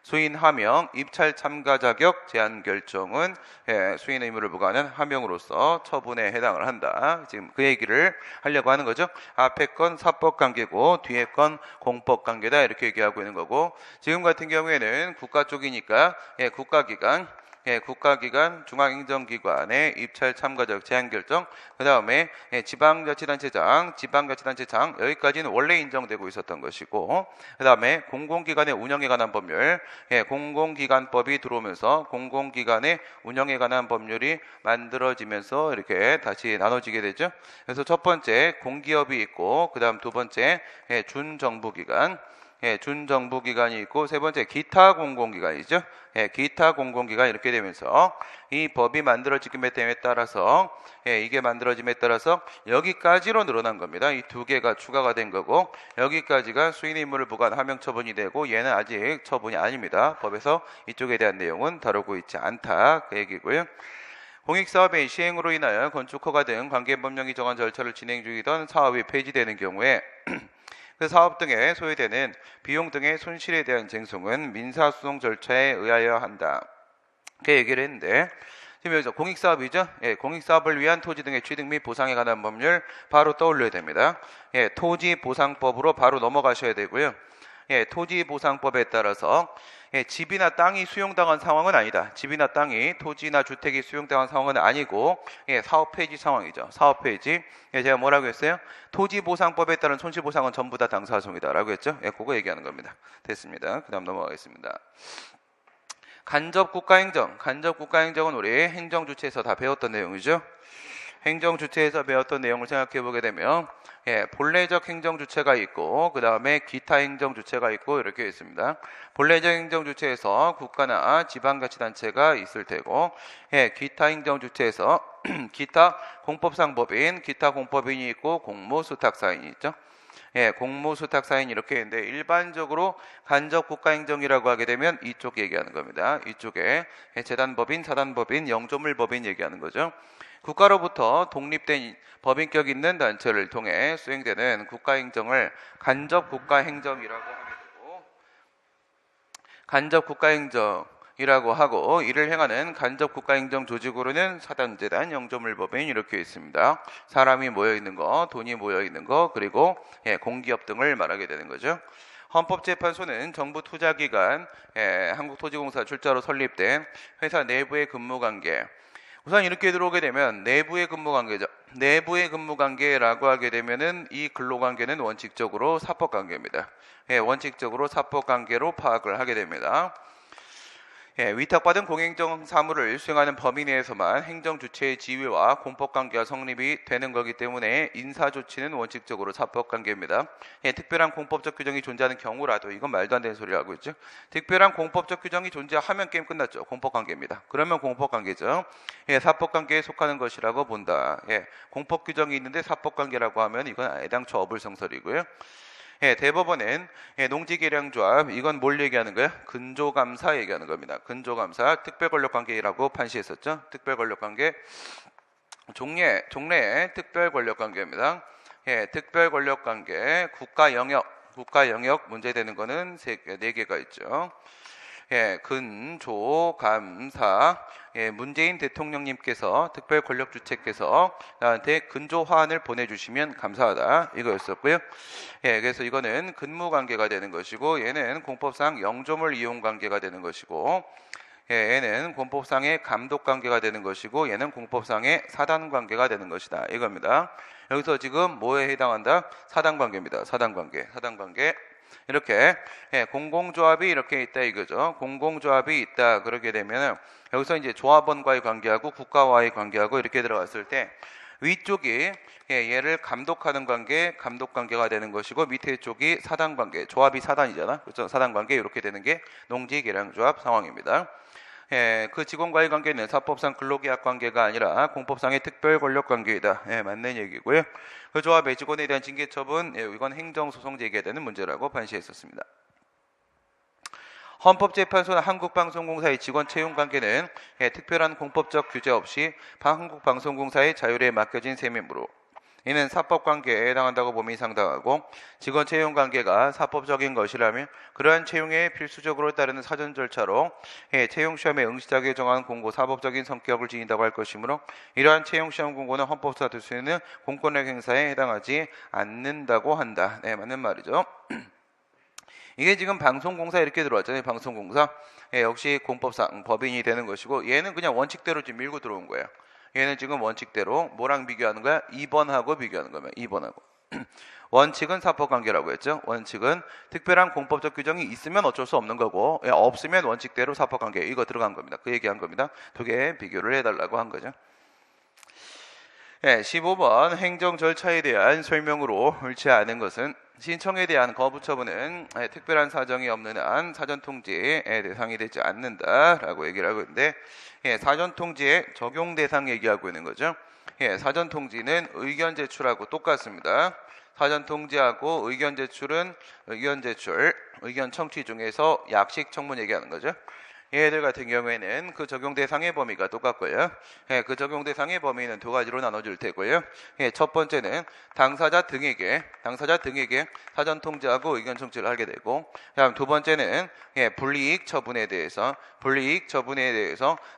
수인 하명, 입찰 참가 자격 제한 결정은 수인 의무를 부과하는 하명으로서 처분에 해당을 한다. 지금 그 얘기를 하려고 하는 거죠. 앞에 건 사법관계고 뒤에 건 공법관계다 이렇게 얘기하고 있는 거고 지금 같은 경우에는 국가 쪽이니까 국가기관, 중앙행정기관의 입찰 참가적 제한 결정, 그 다음에 지방자치단체장 여기까지는 원래 인정되고 있었던 것이고, 그 다음에 공공기관의 운영에 관한 법률, 공공기관법이 들어오면서 공공기관의 운영에 관한 법률이 만들어지면서 이렇게 다시 나눠지게 되죠. 그래서 첫 번째 공기업이 있고, 그 다음 두 번째 준정부기관. 준정부기관이 있고 세 번째 기타 공공기관이죠. 기타 공공기관 이렇게 되면서 이 법이 만들어짐에 따라서 이게 만들어짐에 따라서 여기까지로 늘어난 겁니다. 이 두 개가 추가가 된 거고 여기까지가 수인 의무를 부과한 하명 처분이 되고 얘는 아직 처분이 아닙니다. 법에서 이쪽에 대한 내용은 다루고 있지 않다 그 얘기고요. 공익사업의 시행으로 인하여 건축허가 등 관계법령이 정한 절차를 진행 중이던 사업이 폐지되는 경우에 그 사업 등에 소요되는 비용 등의 손실에 대한 쟁송은 민사소송 절차에 의하여 한다. 이렇게 얘기를 했는데 지금 여기서 공익사업이죠. 공익사업을 위한 토지 등의 취득 및 보상에 관한 법률 바로 떠올려야 됩니다. 토지보상법으로 바로 넘어가셔야 되고요. 토지보상법에 따라서 집이나 땅이 수용당한 상황은 아니다. 집이나 땅이 토지나 주택이 수용당한 상황은 아니고 사업 폐지 상황이죠. 사업 폐지. 제가 뭐라고 했어요? 토지보상법에 따른 손실보상은 전부 다 당사소송이다 라고 했죠. 그거 얘기하는 겁니다. 됐습니다. 그 다음 넘어가겠습니다. 간접국가행정은 우리 행정주체에서 다 배웠던 내용이죠. 행정주체에서 배웠던 내용을 생각해 보게 되면 본래적 행정주체가 있고 그 다음에 기타 행정주체가 있고 이렇게 있습니다. 본래적 행정주체에서 국가나 지방자치단체가 있을 테고 기타 행정주체에서 기타 공법상법인, 기타 공법인이 있고 공모수탁사인이 있죠. 공모수탁사인 이렇게 있는데 일반적으로 간접국가행정이라고 하게 되면 이쪽 얘기하는 겁니다. 이쪽에 재단법인, 사단법인, 영조물법인 얘기하는 거죠. 국가로부터 독립된 법인격 있는 단체를 통해 수행되는 국가행정을 간접국가행정이라고 하게 되고 간접국가행정이라고 하고 이를 행하는 간접국가행정 조직으로는 사단재단, 영조물법인 이렇게 있습니다. 사람이 모여있는 거, 돈이 모여있는 거, 그리고 공기업 등을 말하게 되는 거죠. 헌법재판소는 정부 투자기관, 한국토지공사 출자로 설립된 회사 내부의 근무관계 우선 이렇게 들어오게 되면 내부의 근무관계죠. 내부의 근무관계라고 하게 되면은 이 근로관계는 원칙적으로 사법관계입니다. 원칙적으로 사법관계로 파악을 하게 됩니다. 위탁받은 공행정 사무를 수행하는 범위 내에서만 행정주체의 지위와 공법관계가 성립이 되는 거기 때문에 인사조치는 원칙적으로 사법관계입니다. 특별한 공법적 규정이 존재하는 경우라도 이건 말도 안 되는 소리를 하고 있죠. 특별한 공법적 규정이 존재하면 게임 끝났죠. 공법관계입니다. 그러면 공법관계죠. 사법관계에 속하는 것이라고 본다. 공법 규정이 있는데 사법관계라고 하면 이건 애당초 어불성설이고요. 대법원은 농지계량조합 이건 뭘 얘기하는 거예요? 근조감사 얘기하는 겁니다. 근조감사 특별권력관계라고 판시했었죠. 특별권력관계 종래의 특별권력관계입니다. 특별권력관계 국가 영역 문제되는 거는 네 개가 있죠. 근조감사 문재인 대통령님께서 특별권력주체께서 나한테 근조화환을 보내주시면 감사하다 이거였었고요. 그래서 이거는 근무관계가 되는 것이고 얘는 공법상 영조물 이용관계가 되는 것이고 얘는 공법상의 감독 관계가 되는 것이고 얘는 공법상의 사단 관계가 되는 것이다. 이겁니다. 여기서 지금 뭐에 해당한다? 사단 관계입니다. 사단 관계. 이렇게 공공조합이 이렇게 있다 이거죠. 공공조합이 있다 그렇게 되면 여기서 이제 조합원과의 관계하고 국가와의 관계하고 이렇게 들어갔을 때 위쪽이 얘를 감독하는 관계, 감독 관계가 되는 것이고 밑에 쪽이 사단 관계, 조합이 사단이잖아. 그렇죠? 사단 관계 이렇게 되는 게 농지 계량조합 상황입니다. 그 직원과의 관계는 사법상 근로계약 관계가 아니라 공법상의 특별 권력 관계이다. 맞는 얘기고요. 그 조합의 직원에 대한 징계 처분, 이건 행정소송 제기해야 되는 문제라고 판시했었습니다. 헌법재판소나 한국방송공사의 직원 채용 관계는 특별한 공법적 규제 없이 한국방송공사의 자율에 맡겨진 셈이므로 이는 사법관계에 해당한다고 봄이 상당하고 직원 채용 관계가 사법적인 것이라면 그러한 채용에 필수적으로 따르는 사전 절차로 채용시험에 응시자에게 정한 공고 사법적인 성격을 지닌다고 할 것이므로 이러한 채용시험 공고는 헌법상 될 수 있는 공권력 행사에 해당하지 않는다고 한다. 맞는 말이죠. 이게 지금 방송공사 이렇게 들어왔잖아요. 방송공사. 역시 공법상 법인이 되는 것이고 얘는 그냥 원칙대로 지금 밀고 들어온 거예요. 얘는 지금 원칙대로 뭐랑 비교하는 거야? 2번하고 비교하는 거면 2번하고. 원칙은 사법관계라고 했죠. 원칙은 특별한 공법적 규정이 있으면 어쩔 수 없는 거고 없으면 원칙대로 사법관계. 이거 들어간 겁니다. 그 얘기한 겁니다. 두 개 비교를 해달라고 한 거죠. 15번 행정 절차에 대한 설명으로 옳지 않은 것은 신청에 대한 거부 처분은 특별한 사정이 없는 한 사전 통지의 대상이 되지 않는다라고 얘기를 하고 있는데 사전 통지의 적용 대상 얘기하고 있는 거죠. 사전 통지는 의견 제출하고 똑같습니다. 사전 통지하고 의견 제출은 의견 청취 중에서 약식 청문 얘기하는 거죠. 얘들 같은 경우에는 그 적용 대상의 범위가 똑같고요. 그 적용 대상의 범위는 두 가지로 나눠질 테고요. 첫 번째는 당사자 등에게 사전 통지하고 의견 청취를 하게 되고, 다음 두 번째는 불이익 처분에 대해서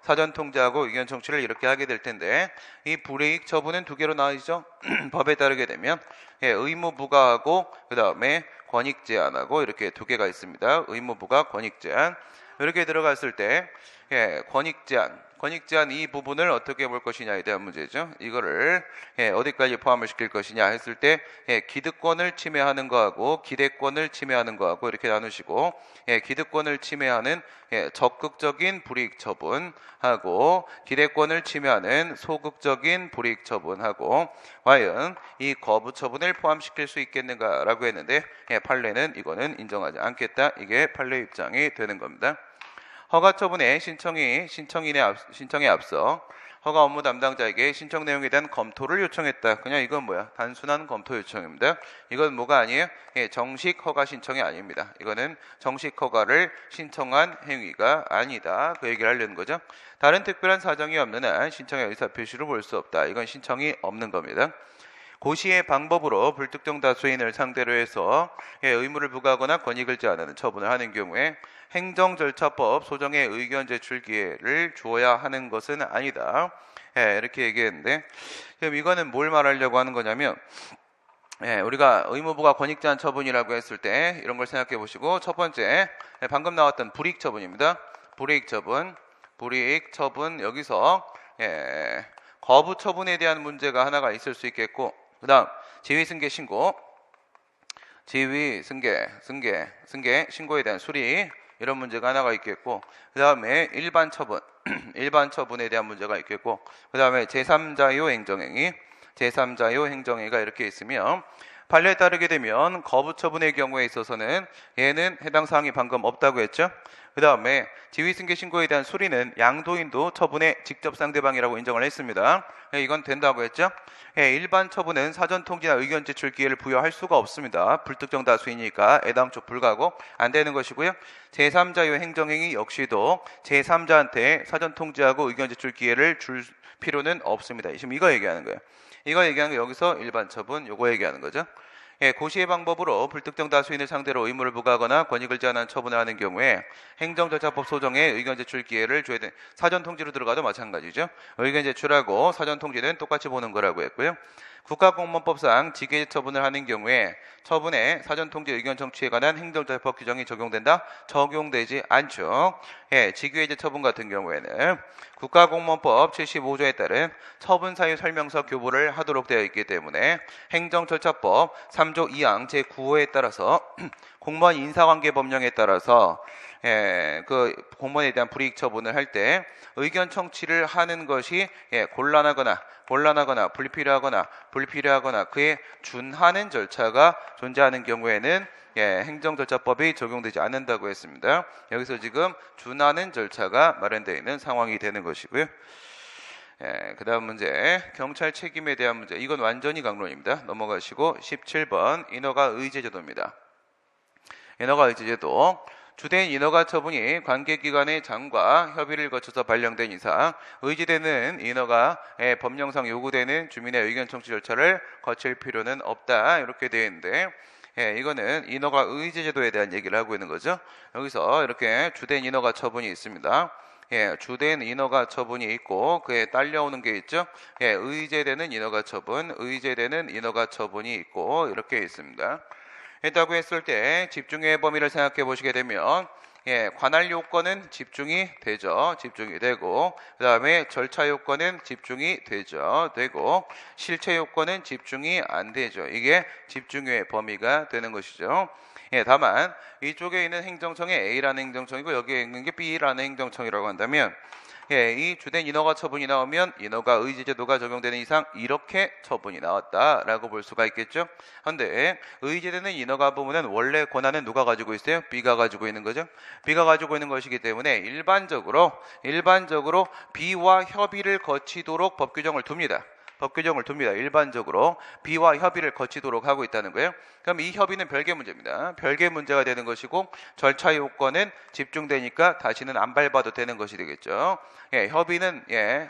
사전 통지하고 의견 청취를 이렇게 하게 될 텐데, 이 불이익 처분은 두 개로 나뉘죠. 법에 따르게 되면 의무 부과하고 그 다음에 권익 제한하고 이렇게 두 개가 있습니다. 의무 부과, 권익 제한. 이렇게 들어갔을 때 권익 제한 이 부분을 어떻게 볼 것이냐에 대한 문제죠. 이거를 어디까지 포함을 시킬 것이냐 했을 때 기득권을 침해하는 거하고 기대권을 침해하는 거하고 이렇게 나누시고 기득권을 침해하는 적극적인 불이익 처분하고 기대권을 침해하는 소극적인 불이익 처분하고 과연 이 거부 처분을 포함시킬 수 있겠는가라고 했는데 판례는 이거는 인정하지 않겠다. 이게 판례 입장이 되는 겁니다. 허가 처분의 신청에 앞서 허가 업무 담당자에게 신청 내용에 대한 검토를 요청했다. 그냥 이건 뭐야? 단순한 검토 요청입니다. 이건 뭐가 아니에요? 정식 허가 신청이 아닙니다. 이거는 정식 허가를 신청한 행위가 아니다. 그 얘기를 하려는 거죠. 다른 특별한 사정이 없는 한 신청의 의사표시로 볼 수 없다. 이건 신청이 없는 겁니다. 고시의 방법으로 불특정 다수인을 상대로 해서 의무를 부과하거나 권익을 제한하는 처분을 하는 경우에 행정절차법 소정의 의견 제출 기회를 주어야 하는 것은 아니다. 이렇게 얘기했는데 지금 이거는 뭘 말하려고 하는 거냐면 우리가 의무부과 권익 제한 처분이라고 했을 때 이런 걸 생각해 보시고 첫 번째 방금 나왔던 불이익 처분입니다. 불이익 처분 여기서 거부 처분에 대한 문제가 하나가 있을 수 있겠고 그 다음 지휘승계 신고 신고에 대한 수리 이런 문제가 하나가 있겠고 그 다음에 일반 처분에 대한 문제가 있겠고 그 다음에 제3자요 행정행위가 이렇게 있으며 판례에 따르게 되면 거부 처분의 경우에 있어서는 얘는 해당 사항이 방금 없다고 했죠. 그 다음에 지휘승계 신고에 대한 수리는 양도인도 처분의 직접 상대방이라고 인정을 했습니다. 이건 된다고 했죠. 일반 처분은 사전 통지나 의견 제출 기회를 부여할 수가 없습니다. 불특정 다수이니까 애당초 불가하고 안 되는 것이고요. 제3자의 행정행위 역시도 제3자한테 사전 통지하고 의견 제출 기회를 줄 필요는 없습니다. 지금 이거 얘기하는 거예요. 이거 얘기하는 거 여기서 일반 처분 요거 얘기하는 거죠. 고시의 방법으로 불특정 다수인을 상대로 의무를 부과하거나 권익을 제한하는 처분을 하는 경우에 행정절차법 소정에 의견 제출 기회를 줘야 되는 사전 통지로 들어가도 마찬가지죠. 의견 제출하고 사전 통지는 똑같이 보는 거라고 했고요. 국가공무원법상 직위해제 처분을 하는 경우에 처분에 사전통지 의견 청취에 관한 행정처법 규정이 적용된다? 적용되지 않죠. 예, 직위해제 처분 같은 경우에는 국가공무원법 75조에 따른 처분사유 설명서 교부를 하도록 되어 있기 때문에 행정절차법 3조 2항 제9호에 따라서 공무원 인사관계 법령에 따라서 그 공무원에 대한 불이익 처분을 할 때 의견 청취를 하는 것이 곤란하거나 불필요하거나 그에 준하는 절차가 존재하는 경우에는 행정절차법이 적용되지 않는다고 했습니다. 여기서 지금 준하는 절차가 마련되어 있는 상황이 되는 것이고요. 그 다음 문제, 경찰 책임에 대한 문제. 이건 완전히 강론입니다. 넘어가시고 17번 인허가 의제제도입니다. 인허가 의제제도, 주된 인허가 처분이 관계기관의 장과 협의를 거쳐서 발령된 이상 의제되는 인허가에 법령상 요구되는 주민의 의견 청취 절차를 거칠 필요는 없다, 이렇게 되어 있는데, 이거는 인허가 의제제도에 대한 얘기를 하고 있는 거죠. 여기서 이렇게 주된 인허가 처분이 있습니다. 주된 인허가 처분이 있고 그에 딸려오는 게 있죠. 의제되는 인허가 처분이 있고 이렇게 있습니다. 했다고 했을 때 집중의 범위를 생각해 보시게 되면 관할 요건은 집중이 되죠. 집중이 되고, 그 다음에 절차 요건은 집중이 되고 실체 요건은 집중이 안 되죠. 이게 집중의 범위가 되는 것이죠. 다만 이쪽에 있는 행정청이 A라는 행정청이고 여기에 있는 게 B라는 행정청이라고 한다면 이 주된 인허가 처분이 나오면 인허가 의제제도가 적용되는 이상 이렇게 처분이 나왔다라고 볼 수가 있겠죠. 그런데 의제되는 인허가 부분은 원래 권한은 누가 가지고 있어요? B가 가지고 있는 거죠. B가 가지고 있는 것이기 때문에 일반적으로 B와 협의를 거치도록 법 규정을 둡니다. 일반적으로 B와 협의를 거치도록 하고 있다는 거예요. 그럼 이 협의는 별개 문제입니다. 별개 문제가 되는 것이고 절차 요건은 집중되니까 다시는 안 밟아도 되는 것이 되겠죠. 협의는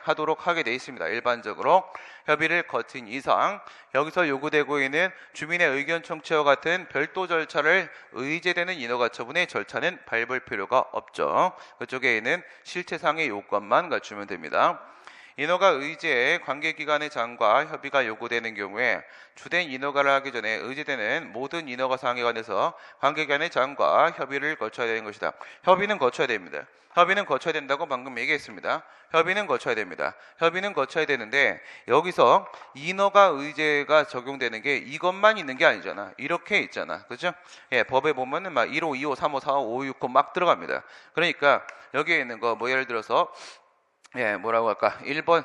하도록 하게 돼 있습니다. 일반적으로 협의를 거친 이상 여기서 요구되고 있는 주민의 의견 청취와 같은 별도 절차를 의제되는 인허가 처분의 절차는 밟을 필요가 없죠. 그쪽에 있는 실체상의 요건만 갖추면 됩니다. 인허가 의제에 관계기관의 장과 협의가 요구되는 경우에 주된 인허가를 하기 전에 의제되는 모든 인허가 사항에 관해서 관계기관의 장과 협의를 거쳐야 되는 것이다. 협의는 거쳐야 됩니다. 협의는 거쳐야 된다고 방금 얘기했습니다. 협의는 거쳐야 되는데 여기서 인허가 의제가 적용되는 게 이것만 있는 게 아니잖아. 이렇게 있잖아. 그죠? 법에 보면은 막 1호, 2호, 3호, 4호, 5호, 6호 막 들어갑니다. 그러니까 여기에 있는 거 뭐 예를 들어서 뭐라고 할까? 1번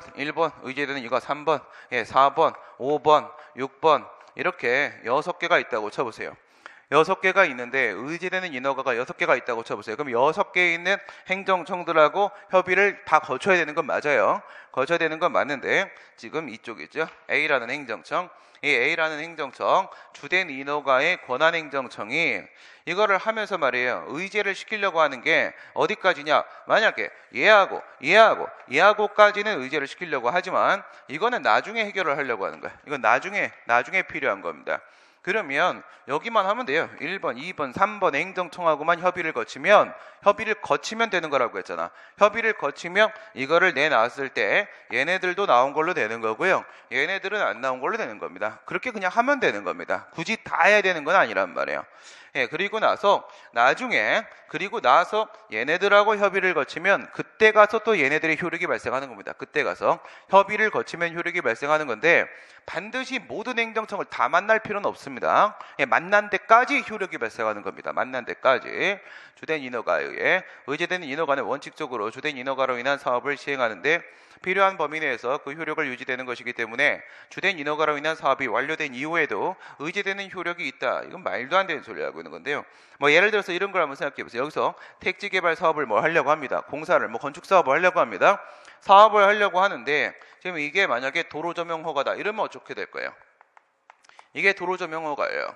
의제되는 이거 3번, 4번, 5번, 6번 이렇게 6개가 있다고 쳐보세요. 6개가 있는데 의제되는 인허가가 6개가 있다고 쳐보세요. 그럼 6개에 있는 행정청들하고 협의를 다 거쳐야 되는 건 맞아요. 거쳐야 되는 건 맞는데 지금 이쪽이죠. A라는 행정청. 이 A라는 행정청, 주된 인허가의 권한행정청이 이거를 하면서 말이에요. 의제를 시키려고 하는 게 어디까지냐? 만약에 얘하고까지는 의제를 시키려고 하지만 이거는 나중에 해결을 하려고 하는 거야. 이건 나중에 필요한 겁니다. 그러면 여기만 하면 돼요. 1번, 2번, 3번 행정청하고만 협의를 거치면 되는 거라고 했잖아. 협의를 거치면 이거를 내놨을 때 얘네들도 나온 걸로 되는 거고요. 얘네들은 안 나온 걸로 되는 겁니다. 그렇게 그냥 하면 되는 겁니다. 굳이 다 해야 되는 건 아니란 말이에요. 그리고 나서 얘네들하고 협의를 거치면 그때 가서 또 얘네들의 효력이 발생하는 겁니다. 그때 가서 협의를 거치면 효력이 발생하는 건데 반드시 모든 행정청을 다 만날 필요는 없습니다. 만난 데까지 효력이 발생하는 겁니다. 만난 데까지. 주된 인허가에 의해 의제되는 인허가는 원칙적으로 주된 인허가로 인한 사업을 시행하는데 필요한 범위 내에서 그 효력을 유지되는 것이기 때문에 주된 인허가로 인한 사업이 완료된 이후에도 의제되는 효력이 있다. 이건 말도 안 되는 소리를 하고 있는 건데요. 뭐 예를 들어서 이런 걸 한번 생각해 보세요. 여기서 택지 개발 사업을 하려고 합니다. 공사를 건축 사업을 하려고 합니다. 사업을 하려고 하는데 지금 이게 만약에 도로 조명 허가다 이러면 어떻게 될 거예요? 이게 도로 조명 허가예요.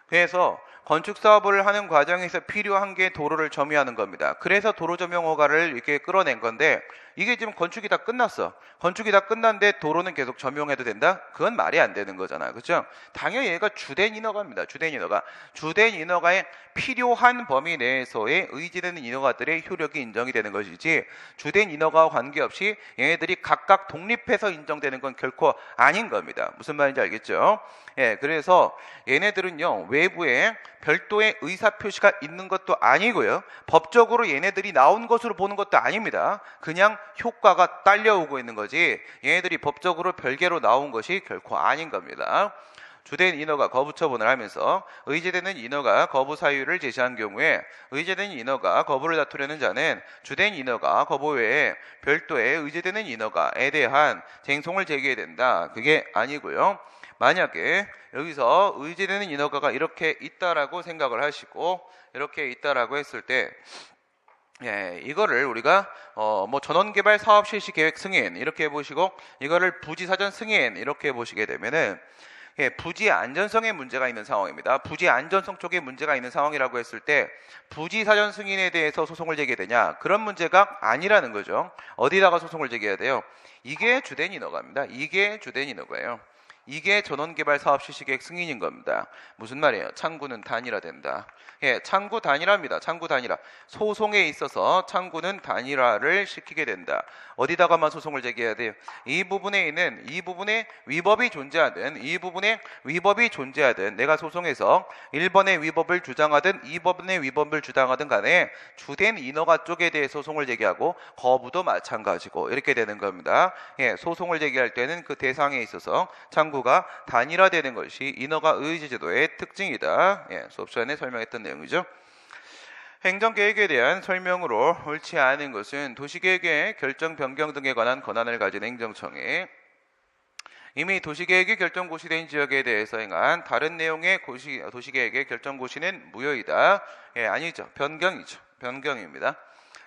그래서 건축 사업을 하는 과정에서 필요한 게 도로를 점유하는 겁니다. 그래서 도로 점용 허가를 이렇게 끌어낸 건데 이게 지금 건축이 다 끝났어. 건축이 다 끝났는데 도로는 계속 점용해도 된다? 그건 말이 안 되는 거잖아. 그렇죠? 당연히 얘가 주된 인허가입니다. 주된 인허가. 주된 인허가에 필요한 범위 내에서의 의지되는 인허가들의 효력이 인정이 되는 것이지 주된 인허가와 관계없이 얘네들이 각각 독립해서 인정되는 건 결코 아닌 겁니다. 무슨 말인지 알겠죠? 예, 그래서 얘네들은요 외부에 별도의 의사표시가 있는 것도 아니고요 법적으로 얘네들이 나온 것으로 보는 것도 아닙니다. 그냥 효과가 딸려오고 있는 거지 얘네들이 법적으로 별개로 나온 것이 결코 아닌 겁니다. 주된 인허가 거부 처분을 하면서 의제되는 인허가 거부 사유를 제시한 경우에 의제된 인허가 거부를 다투려는 자는 주된 인허가 거부 외에 별도의 의제되는 인허가에 대한 쟁송을 제기해야 된다. 그게 아니고요. 만약에 여기서 의제되는 인허가가 이렇게 있다라고 생각을 하시고 이렇게 있다라고 했을 때 예, 이거를 우리가 뭐 전원개발 사업 실시 계획 승인 이렇게 해보시고 이거를 부지 사전 승인 이렇게 해보시게 되면은 예, 부지 안전성에 문제가 있는 상황입니다. 부지 안전성 쪽에 문제가 있는 상황이라고 했을 때 부지 사전 승인에 대해서 소송을 제기되냐 그런 문제가 아니라는 거죠. 어디다가 소송을 제기해야 돼요? 이게 주된 인허가입니다. 이게 주된 인허가예요. 이게 전원개발 사업 실시계획 승인인 겁니다. 무슨 말이에요? 창구는 단일화된다. 예, 창구 단일화입니다. 창구 단일화. 소송에 있어서 창구는 단일화를 시키게 된다. 어디다가만 소송을 제기해야 돼요? 이 부분에 있는 이 부분에 위법이 존재하든 이 부분에 위법이 존재하든 내가 소송에서 1번의 위법을 주장하든 2번의 위법을 주장하든 간에 주된 인허가 쪽에 대해 소송을 제기하고 거부도 마찬가지고 이렇게 되는 겁니다. 예, 소송을 제기할 때는 그 대상에 있어서 창구가 단일화되는 것이 인허가 의제제도의 특징이다. 예, 수업 시간에 설명했던 내용이죠. 행정계획에 대한 설명으로 옳지 않은 것은 도시계획의 결정 변경 등에 관한 권한을 가진 행정청이 이미 도시계획이 결정고시된 지역에 대해서 행한 다른 내용의 도시계획의 결정고시는 무효이다. 예, 아니죠. 변경이죠. 변경입니다.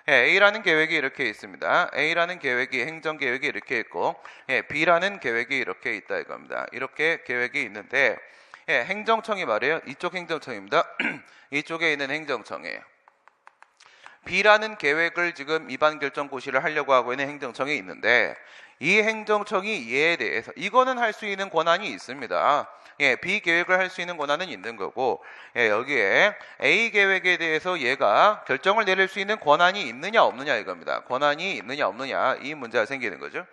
예, A라는 계획이 이렇게 있습니다. A라는 계획이 행정계획이 이렇게 있고 B라는 계획이 이렇게 있다 이겁니다. 이렇게 계획이 있는데 행정청이 말이에요. 이쪽 행정청입니다. 이쪽에 있는 행정청이에요. B라는 계획을 지금 위반 결정 고시를 하려고 하고 있는 행정청이 있는데 이 행정청이 얘에 대해서 이거는 할 수 있는 권한이 있습니다. 예, B 계획을 할 수 있는 권한은 있는 거고 여기에 A 계획에 대해서 얘가 결정을 내릴 수 있는 권한이 있느냐 없느냐 이겁니다. 권한이 있느냐 없느냐 이 문제가 생기는 거죠.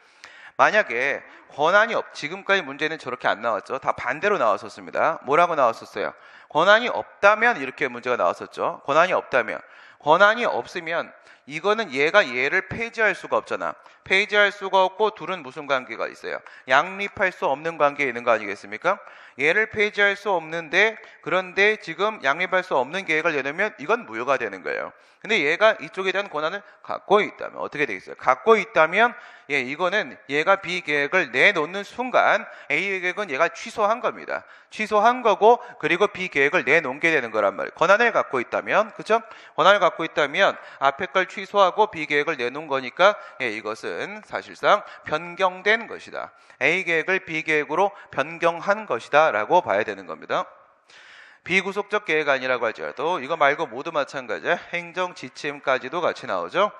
만약에 권한이 지금까지 문제는 저렇게 안 나왔죠. 다 반대로 나왔었습니다. 뭐라고 나왔었어요? 권한이 없다면 이렇게 문제가 나왔었죠. 권한이 없다면. 권한이 없으면 이거는 얘가 얘를 폐지할 수가 없잖아. 폐지할 수가 없고 둘은 무슨 관계가 있어요? 양립할 수 없는 관계에 있는 거 아니겠습니까? 얘를 폐지할 수 없는데 그런데 지금 양립할 수 없는 계획을 내놓으면 이건 무효가 되는 거예요. 근데 얘가 이쪽에 대한 권한을 갖고 있다면 어떻게 되겠어요? 갖고 있다면 이거는 얘가 B 계획을 내놓는 순간 A 계획은 얘가 취소한 겁니다. 취소한 거고 그리고 B 계획을 내놓게 되는 거란 말이에요. 권한을 갖고 있다면 그죠? 권한을 갖고 있다면 앞에 걸 취소하고 B 계획을 내놓은 거니까 이것은 사실상 변경된 것이다. A 계획을 B 계획으로 변경한 것이다 라고 봐야 되는 겁니다. 비구속적 계획 아니라고 할지라도 이거 말고 모두 마찬가지야. 행정 지침까지도 같이 나오죠.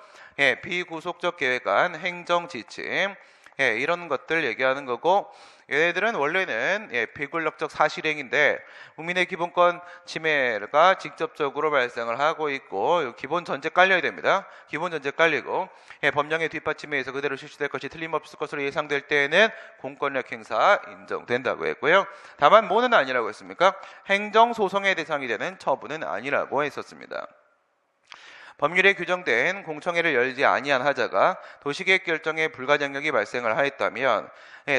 비구속적 계획안, 행정 지침 이런 것들 얘기하는 거고 얘네들은 원래는 비권력적 사실행인데 국민의 기본권 침해가 직접적으로 발생을 하고 있고 기본 전제 깔려야 됩니다. 기본 전제 깔리고 법령의 뒷받침에 의해서 그대로 실시될 것이 틀림없을 것으로 예상될 때에는 공권력 행사 인정된다고 했고요. 다만 뭐는 아니라고 했습니까? 행정소송의 대상이 되는 처분은 아니라고 했었습니다. 법률에 규정된 공청회를 열지 아니한 하자가 도시계획 결정에 불가장력이 발생을 하였다면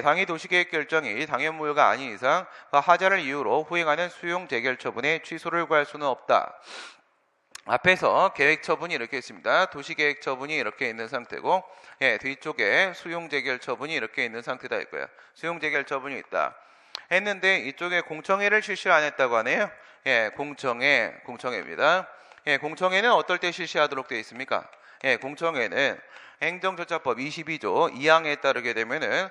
당의 도시계획 결정이 당연무효가 아닌 이상 그 하자를 이유로 후행하는 수용 재결 처분에 취소를 구할 수는 없다. 앞에서 계획 처분이 이렇게 있습니다. 도시계획 처분이 이렇게 있는 상태고 뒤쪽에 수용 재결 처분이 이렇게 있는 상태다 이거야. 수용 재결 처분이 있다. 했는데 이쪽에 공청회를 실시 안 했다고 하네요. 공청회입니다. 공청회는 어떨 때 실시하도록 되어 있습니까? 공청회는 행정절차법 22조 2항에 따르게 되면은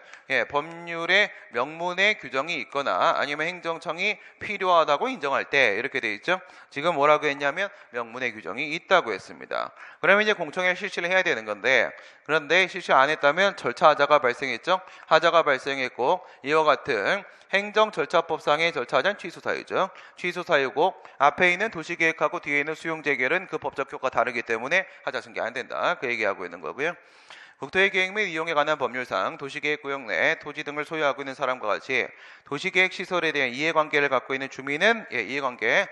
법률의 명문의 규정이 있거나 아니면 행정청이 필요하다고 인정할 때 이렇게 돼 있죠. 지금 뭐라고 했냐면 명문의 규정이 있다고 했습니다. 그러면 이제 공청회 실시를 해야 되는 건데, 그런데 실시 안 했다면 절차 하자가 발생했죠. 하자가 발생했고 이와 같은 행정절차법상의 절차 하자는 취소 사유죠. 취소 사유고 앞에 있는 도시계획하고 뒤에 있는 수용재결은 그 법적 효과 다르기 때문에 하자 승계 안 된다. 그 얘기하고 있는 거고요. 국토의 계획 및 이용에 관한 법률상 도시계획 구역 내 토지 등을 소유하고 있는 사람과 같이 도시계획 시설에 대한 이해관계를 갖고 있는 주민은 이해관계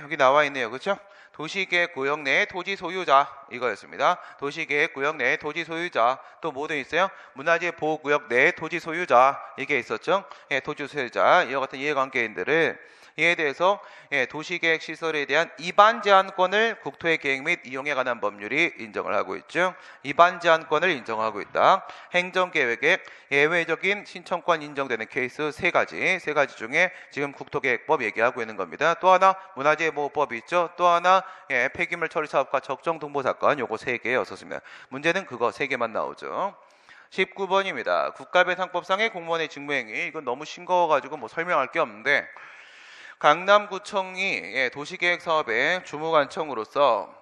여기 나와 있네요. 그렇죠? 도시계획 구역 내 토지 소유자 이거였습니다. 도시계획 구역 내 토지 소유자 또 뭐 돼 있어요? 문화재 보호구역 내 토지 소유자 이게 있었죠. 토지 소유자 이와 같은 이해관계인들을 이에 대해서 도시계획 시설에 대한 이반 제한권을 국토의 계획 및 이용에 관한 법률이 인정을 하고 있죠. 이반 제한권을 인정하고 있다. 행정계획에 예외적인 신청권 인정되는 케이스 세 가지 중에 지금 국토계획법 얘기하고 있는 겁니다. 또 하나 문화재보호법이 있죠. 또 하나 폐기물 처리 사업과 적정 동보 사건 요거 세 개였었습니다. 문제는 그거 세 개만 나오죠. 19번입니다. 국가배상법상의 공무원의 직무행위 이건 너무 싱거워가지고 뭐 설명할 게 없는데 강남구청이 도시계획 사업의 주무관청으로서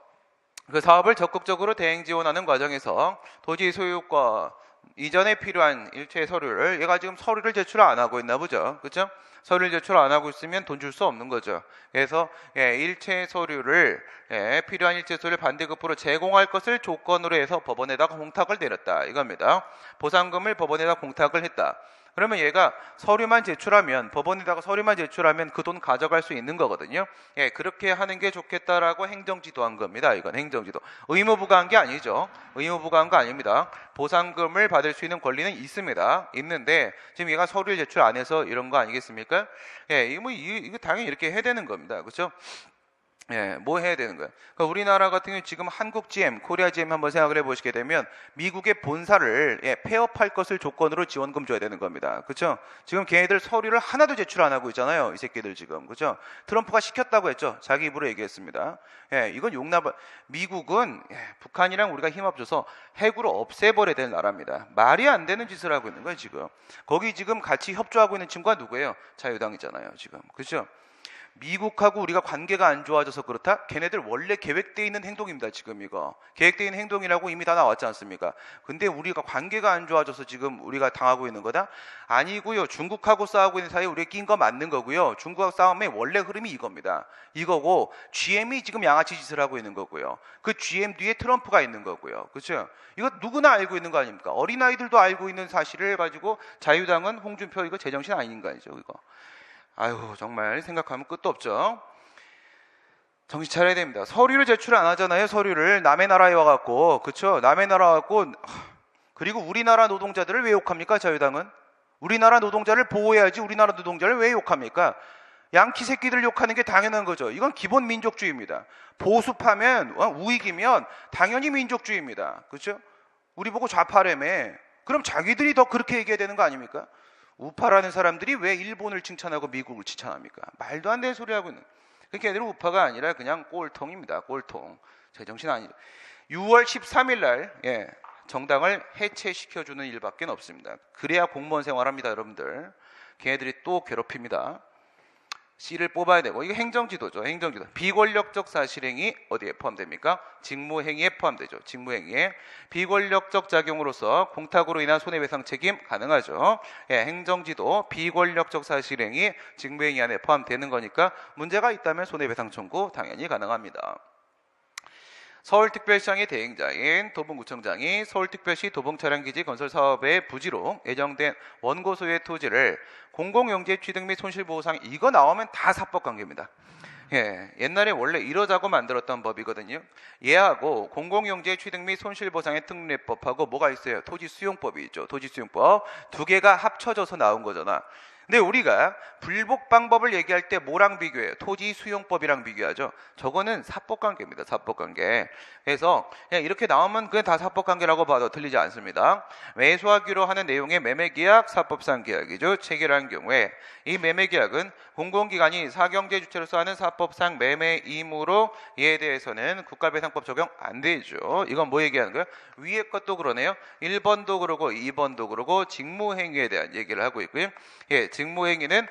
그 사업을 적극적으로 대행 지원하는 과정에서 도지 소유권 이전에 필요한 일체 서류를 얘가 지금 서류를 제출 안 하고 있나 보죠. 그렇죠? 서류를 제출 안 하고 있으면 돈 줄 수 없는 거죠. 그래서 일체 서류를 필요한 일체 서류를 반대급부로 제공할 것을 조건으로 해서 법원에다가 공탁을 내렸다 이겁니다. 보상금을 법원에다 공탁을 했다. 그러면 얘가 서류만 제출하면 법원에다가 서류만 제출하면 그 돈 가져갈 수 있는 거거든요. 그렇게 하는 게 좋겠다라고 행정지도 한 겁니다. 이건 행정지도. 의무부가 한 게 아니죠. 의무부가 한 거 아닙니다. 보상금을 받을 수 있는 권리는 있습니다. 있는데 지금 얘가 서류를 제출 안 해서 이런 거 아니겠습니까? 이거 당연히 이렇게 해야 되는 겁니다. 그렇죠? 뭐 해야 되는 거예요? 그러니까 우리나라 같은 경우 지금 한국 GM, 코리아 GM 한번 생각을 해보시게 되면 미국의 본사를 폐업할 것을 조건으로 지원금 줘야 되는 겁니다. 그렇죠? 지금 걔네들 서류를 하나도 제출 안 하고 있잖아요. 이 새끼들 지금. 그렇죠? 트럼프가 시켰다고 했죠. 자기 입으로 얘기했습니다. 이건 미국은 북한이랑 우리가 힘 합쳐서 핵으로 없애버려야 될 나라입니다. 말이 안 되는 짓을 하고 있는 거예요, 지금. 거기 지금 같이 협조하고 있는 친구가 누구예요? 자유당이잖아요, 지금. 그렇죠? 미국하고 우리가 관계가 안 좋아져서 그렇다? 걔네들 원래 계획되어 있는 행동입니다. 지금 이거 계획되어 있는 행동이라고 이미 다 나왔지 않습니까? 근데 우리가 관계가 안 좋아져서 지금 우리가 당하고 있는 거다? 아니고요. 중국하고 싸우고 있는 사이에 우리가 낀 거 맞는 거고요. 중국하고 싸움의 원래 흐름이 이겁니다. 이거고 GM이 지금 양아치 짓을 하고 있는 거고요. 그 GM 뒤에 트럼프가 있는 거고요. 그렇죠? 이거 누구나 알고 있는 거 아닙니까? 어린아이들도 알고 있는 사실을 가지고 자유당은 홍준표 이거 제정신 아닌 거 아니죠? 이거. 아유 정말 생각하면 끝도 없죠. 정신 차려야 됩니다. 서류를 제출 안 하잖아요. 서류를 남의 나라에 와갖고 그쵸? 남의 나라 와갖고 그리고 우리나라 노동자들을 왜 욕합니까? 자유당은 우리나라 노동자를 보호해야지 우리나라 노동자를 왜 욕합니까? 양키 새끼들 욕하는 게 당연한 거죠. 이건 기본 민족주의입니다. 보수파면 우익이면 당연히 민족주의입니다. 그렇죠? 우리 보고 좌파라며. 그럼 자기들이 더 그렇게 얘기해야 되는 거 아닙니까? 우파라는 사람들이 왜 일본을 칭찬하고 미국을 칭찬합니까? 말도 안 되는 소리 하고 있는. 그러니까 얘들은 우파가 아니라 그냥 꼴통입니다. 꼴통. 제정신 아니죠. 6월 13일 날 정당을 해체시켜주는 일밖에 없습니다. 그래야 공무원 생활합니다. 여러분들. 걔네들이 또 괴롭힙니다. C를 뽑아야 되고 이거 행정지도죠. 행정지도. 비권력적 사실행위 어디에 포함됩니까? 직무행위에 포함되죠. 직무행위에. 비권력적 작용으로서 공탁으로 인한 손해배상 책임 가능하죠. 행정지도 비권력적 사실행위 직무행위 안에 포함되는 거니까 문제가 있다면 손해배상 청구 당연히 가능합니다. 서울특별시장의 대행자인 도봉구청장이 서울특별시 도봉차량기지 건설 사업의 부지로 예정된 원고 소유의 토지를 공공용지의 취득 및 손실보호상 이거 나오면 다 사법관계입니다. 옛날에 원래 이러자고 만들었던 법이거든요. 얘하고 공공용지의 취득 및 손실보상의 특례법하고 뭐가 있어요? 토지수용법이 있죠. 토지수용법 두 개가 합쳐져서 나온 거잖아. 근데 우리가 불복 방법을 얘기할 때 뭐랑 비교해요? 토지 수용법이랑 비교하죠. 저거는 사법관계입니다. 사법관계. 그래서 그냥 이렇게 나오면 그냥 다 사법관계라고 봐도 틀리지 않습니다. 매수하기로 하는 내용의 매매계약, 사법상 계약이죠. 체결한 경우에 이 매매계약은 공공기관이 사경제 주체로서 하는 사법상 매매이므로 이에 대해서는 국가배상법 적용 안 되죠. 이건 뭐 얘기하는 거예요? 위에 것도 그러네요. 1번도 그러고 2번도 그러고 직무행위에 대한 얘기를 하고 있고요. 직무행위는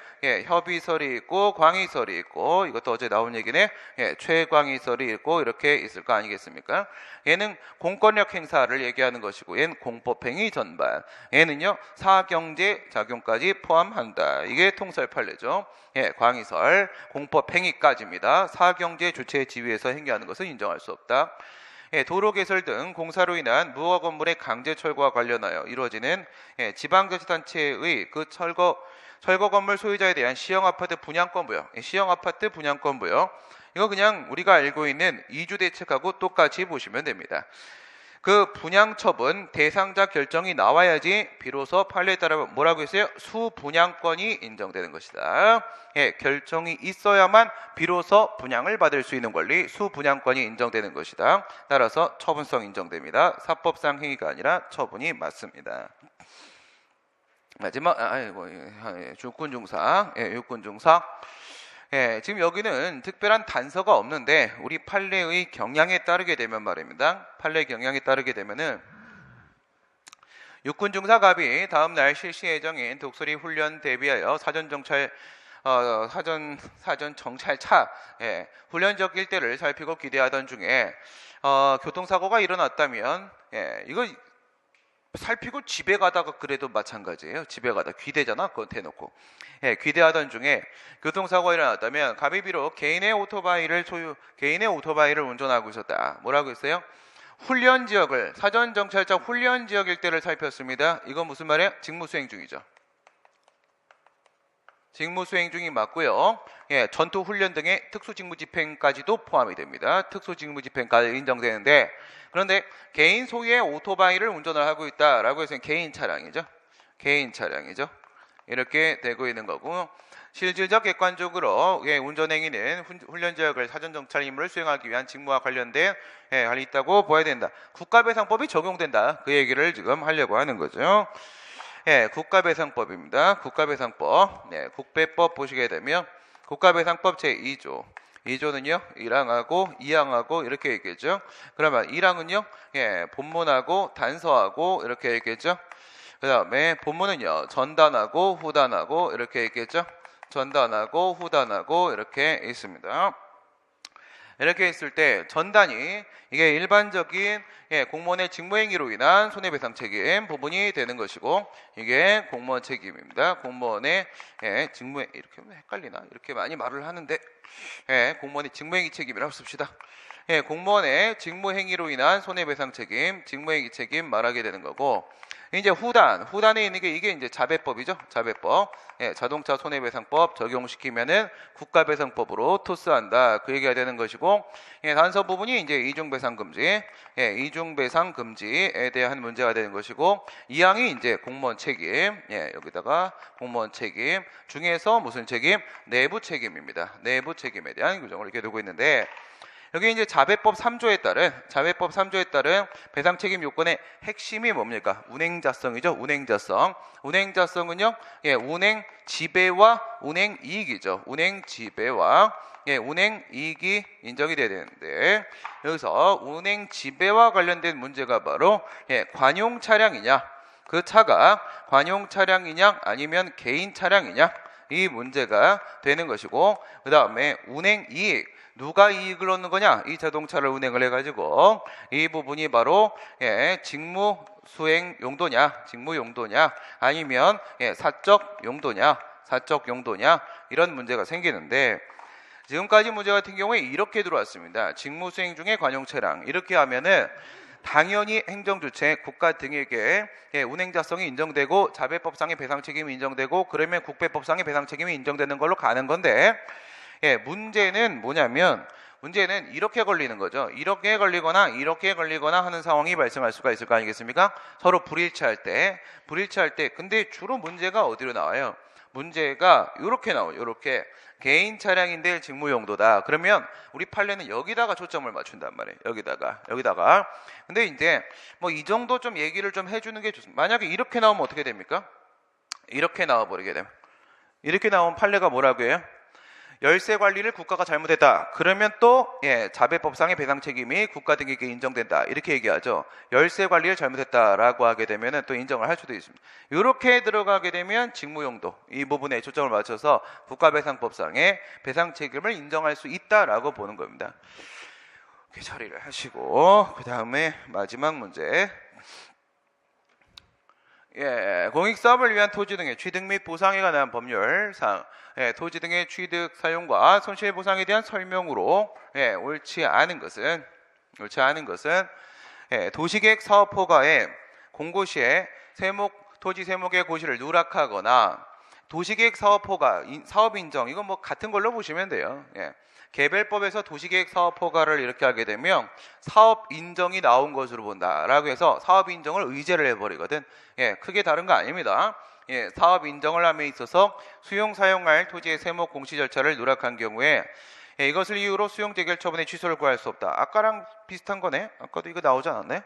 협의설이 있고 광의설이 있고, 이것도 어제 나온 얘기네. 최광의설이 있고 이렇게 있을 거 아니겠습니까? 얘는 공권력 행사를 얘기하는 것이고, 얘는 공법행위 전반, 얘는요 사경제 작용까지 포함한다. 이게 통설 판례죠. 광의설, 공법행위까지입니다. 사경제 주체 지위에서 행위하는 것은 인정할 수 없다. 도로 개설 등 공사로 인한 무허가 건물의 강제 철거와 관련하여 이루어지는 지방자치단체의 그 철거 건물 소유자에 대한 시형 아파트 분양권부요. 시형 아파트 분양권부요. 이거 그냥 우리가 알고 있는 이주 대책하고 똑같이 보시면 됩니다. 그 분양처분 대상자 결정이 나와야지 비로소 판례에 따라 뭐라고 했어요? 수분양권이 인정되는 것이다. 결정이 있어야만 비로소 분양을 받을 수 있는 권리, 수분양권이 인정되는 것이다. 따라서 처분성 인정됩니다. 사법상 행위가 아니라 처분이 맞습니다. 마지막 육군중사, 육군중사. 지금 여기는 특별한 단서가 없는데 우리 판례의 경향에 따르게 되면 말입니다. 판례 경향에 따르게 되면은 육군중사 갑이 다음 날 실시 예정인 독수리 훈련 대비하여 사전 정찰차 훈련적 일대를 살피고 기대하던 중에 교통사고가 일어났다면 이거 살피고 집에 가다가 그래도 마찬가지예요. 집에 가다 귀대잖아. 그건 대놓고 귀대하던 중에 교통사고가 일어났다면 갑이 비록 개인의 오토바이를 운전하고 있었다. 뭐라고 했어요? 훈련 지역을, 사전 정찰차 훈련 지역 일대를 살폈습니다. 이건 무슨 말이에요? 직무수행 중이죠. 직무수행 중이 맞고요. 전투훈련 등의 특수직무집행까지도 포함이 됩니다. 특수직무집행까지 인정되는데, 그런데 개인 소유의 오토바이를 운전을 하고 있다라고 해서 개인 차량이죠. 개인 차량이죠. 이렇게 되고 있는 거고, 실질적 객관적으로 운전행위는 훈련지역을 사전정찰 임무를 수행하기 위한 직무와 관련된 관리 있다고 보아야 된다. 국가배상법이 적용된다. 그 얘기를 지금 하려고 하는 거죠. 국가배상법입니다. 국가배상법. 국배법 보시게 되면 국가배상법 제2조. 2조는요, 1항하고 2항하고 이렇게 얘기했죠. 그러면 1항은요, 본문하고 단서하고 이렇게 얘기했죠. 그 다음에 본문은요, 전단하고 후단하고 이렇게 얘기했죠. 전단하고 후단하고 이렇게 있습니다. 이렇게 했을 때 전단이 이게 일반적인 공무원의 직무행위로 인한 손해배상 책임 부분이 되는 것이고, 이게 공무원 책임입니다. 공무원의 직무행, 이렇게 헷갈리나? 이렇게 많이 말을 하는데 공무원의 직무행위 책임이라고 씁시다. 공무원의 직무행위로 인한 손해배상 책임, 직무행위 책임 말하게 되는 거고, 이제 후단에 있는 게 이게 이제 자배법이죠. 자배법. 자동차 손해배상법 적용시키면은 국가배상법으로 토스한다. 그 얘기가 되는 것이고, 단서 부분이 이제 이중배상금지, 이중배상금지에 대한 문제가 되는 것이고, 2항이 이제 공무원 책임, 여기다가 공무원 책임 중에서 무슨 책임? 내부 책임입니다. 내부 책임에 대한 규정을 이렇게 두고 있는데, 여기 이제 자배법 3조에 따른 배상 책임 요건의 핵심이 뭡니까? 운행자성이죠. 운행자성. 운행자성은요, 운행 지배와 운행 이익이죠. 운행 지배와 운행 이익이 인정이 돼야 되는데, 여기서 운행 지배와 관련된 문제가 바로 관용 차량이냐, 그 차가 관용 차량이냐 아니면 개인 차량이냐, 이 문제가 되는 것이고, 그 다음에 운행 이익, 누가 이익을 얻는 거냐? 이 자동차를 운행을 해가지고 이 부분이 바로 직무 수행 용도냐, 직무 용도냐, 아니면 사적 용도냐, 이런 문제가 생기는데, 지금까지 문제 같은 경우에 이렇게 들어왔습니다. 직무 수행 중에 관용 차량, 이렇게 하면은 당연히 행정주체, 국가 등에게 운행자성이 인정되고 자배법상의 배상 책임이 인정되고, 그러면 국배법상의 배상 책임이 인정되는 걸로 가는 건데, 문제는 뭐냐면 문제는 이렇게 걸리는 거죠. 이렇게 걸리거나 이렇게 걸리거나 하는 상황이 발생할 수가 있을 거 아니겠습니까? 서로 불일치할 때 근데 주로 문제가 어디로 나와요? 문제가 이렇게 나와요. 이렇게 개인 차량인데 직무 용도다. 그러면 우리 판례는 여기다가 초점을 맞춘단 말이에요. 여기다가. 근데 이제 뭐 이 정도 좀 얘기를 좀 해주는 게 좋습니다. 만약에 이렇게 나오면 어떻게 됩니까? 이렇게 나와버리게 되면 이렇게 나온 판례가 뭐라고 해요? 열세 관리를 국가가 잘못했다. 그러면 또 자배법상의 배상 책임이 국가 등에게 인정된다. 이렇게 얘기하죠. 열세 관리를 잘못했다라고 하게 되면 또 인정을 할 수도 있습니다. 이렇게 들어가게 되면 직무용도 이 부분에 초점을 맞춰서 국가배상법상의 배상 책임을 인정할 수 있다라고 보는 겁니다. 이렇게 처리를 하시고 그 다음에 마지막 문제. 공익사업을 위한 토지 등의 취득 및 보상에 관한 법률상 토지 등의 취득, 사용과 손실보상에 대한 설명으로 옳지 않은 것은 도시계획 사업 허가에 공고시에 토지 세목의 고시를 누락하거나 도시계획 사업 허가, 사업 인정 이건 뭐 같은 걸로 보시면 돼요. 개별법에서 도시계획 사업 허가를 이렇게 하게 되면 사업 인정이 나온 것으로 본다라고 해서 사업 인정을 의제를 해버리거든. 크게 다른 거 아닙니다. 사업 인정을 함에 있어서 수용 사용할 토지의 세목 공시 절차를 누락한 경우에 이것을 이유로 수용 재결 처분의 취소를 구할 수 없다. 아까랑 비슷한 거네. 아까도 이거 나오지 않았네.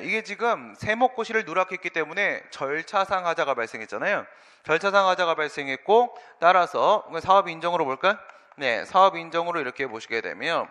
이게 지금 세목 고시를 누락했기 때문에 절차상 하자가 발생했잖아요. 절차상 하자가 발생했고 따라서 사업 인정으로 볼까? 사업 인정으로 이렇게 보시게 되면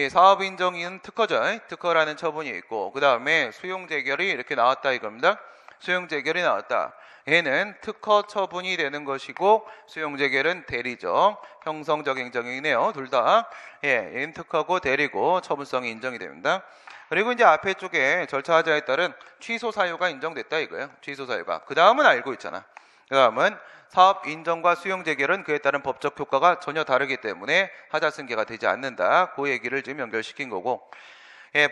사업 인정인 특허죠. 특허라는 처분이 있고 그 다음에 수용 재결이 이렇게 나왔다 이겁니다. 수용 재결이 나왔다. 얘는 특허 처분이 되는 것이고 수용 재결은 대리죠. 형성적 행정이네요. 둘 다. 얘는 특허고 대리고 처분성이 인정이 됩니다. 그리고 이제 앞에 쪽에 절차 하자에 따른 취소 사유가 인정됐다 이거예요. 취소 사유가. 그 다음은 알고 있잖아. 그 다음은 사업 인정과 수용 재결은 그에 따른 법적 효과가 전혀 다르기 때문에 하자 승계가 되지 않는다. 그 얘기를 지금 연결시킨 거고.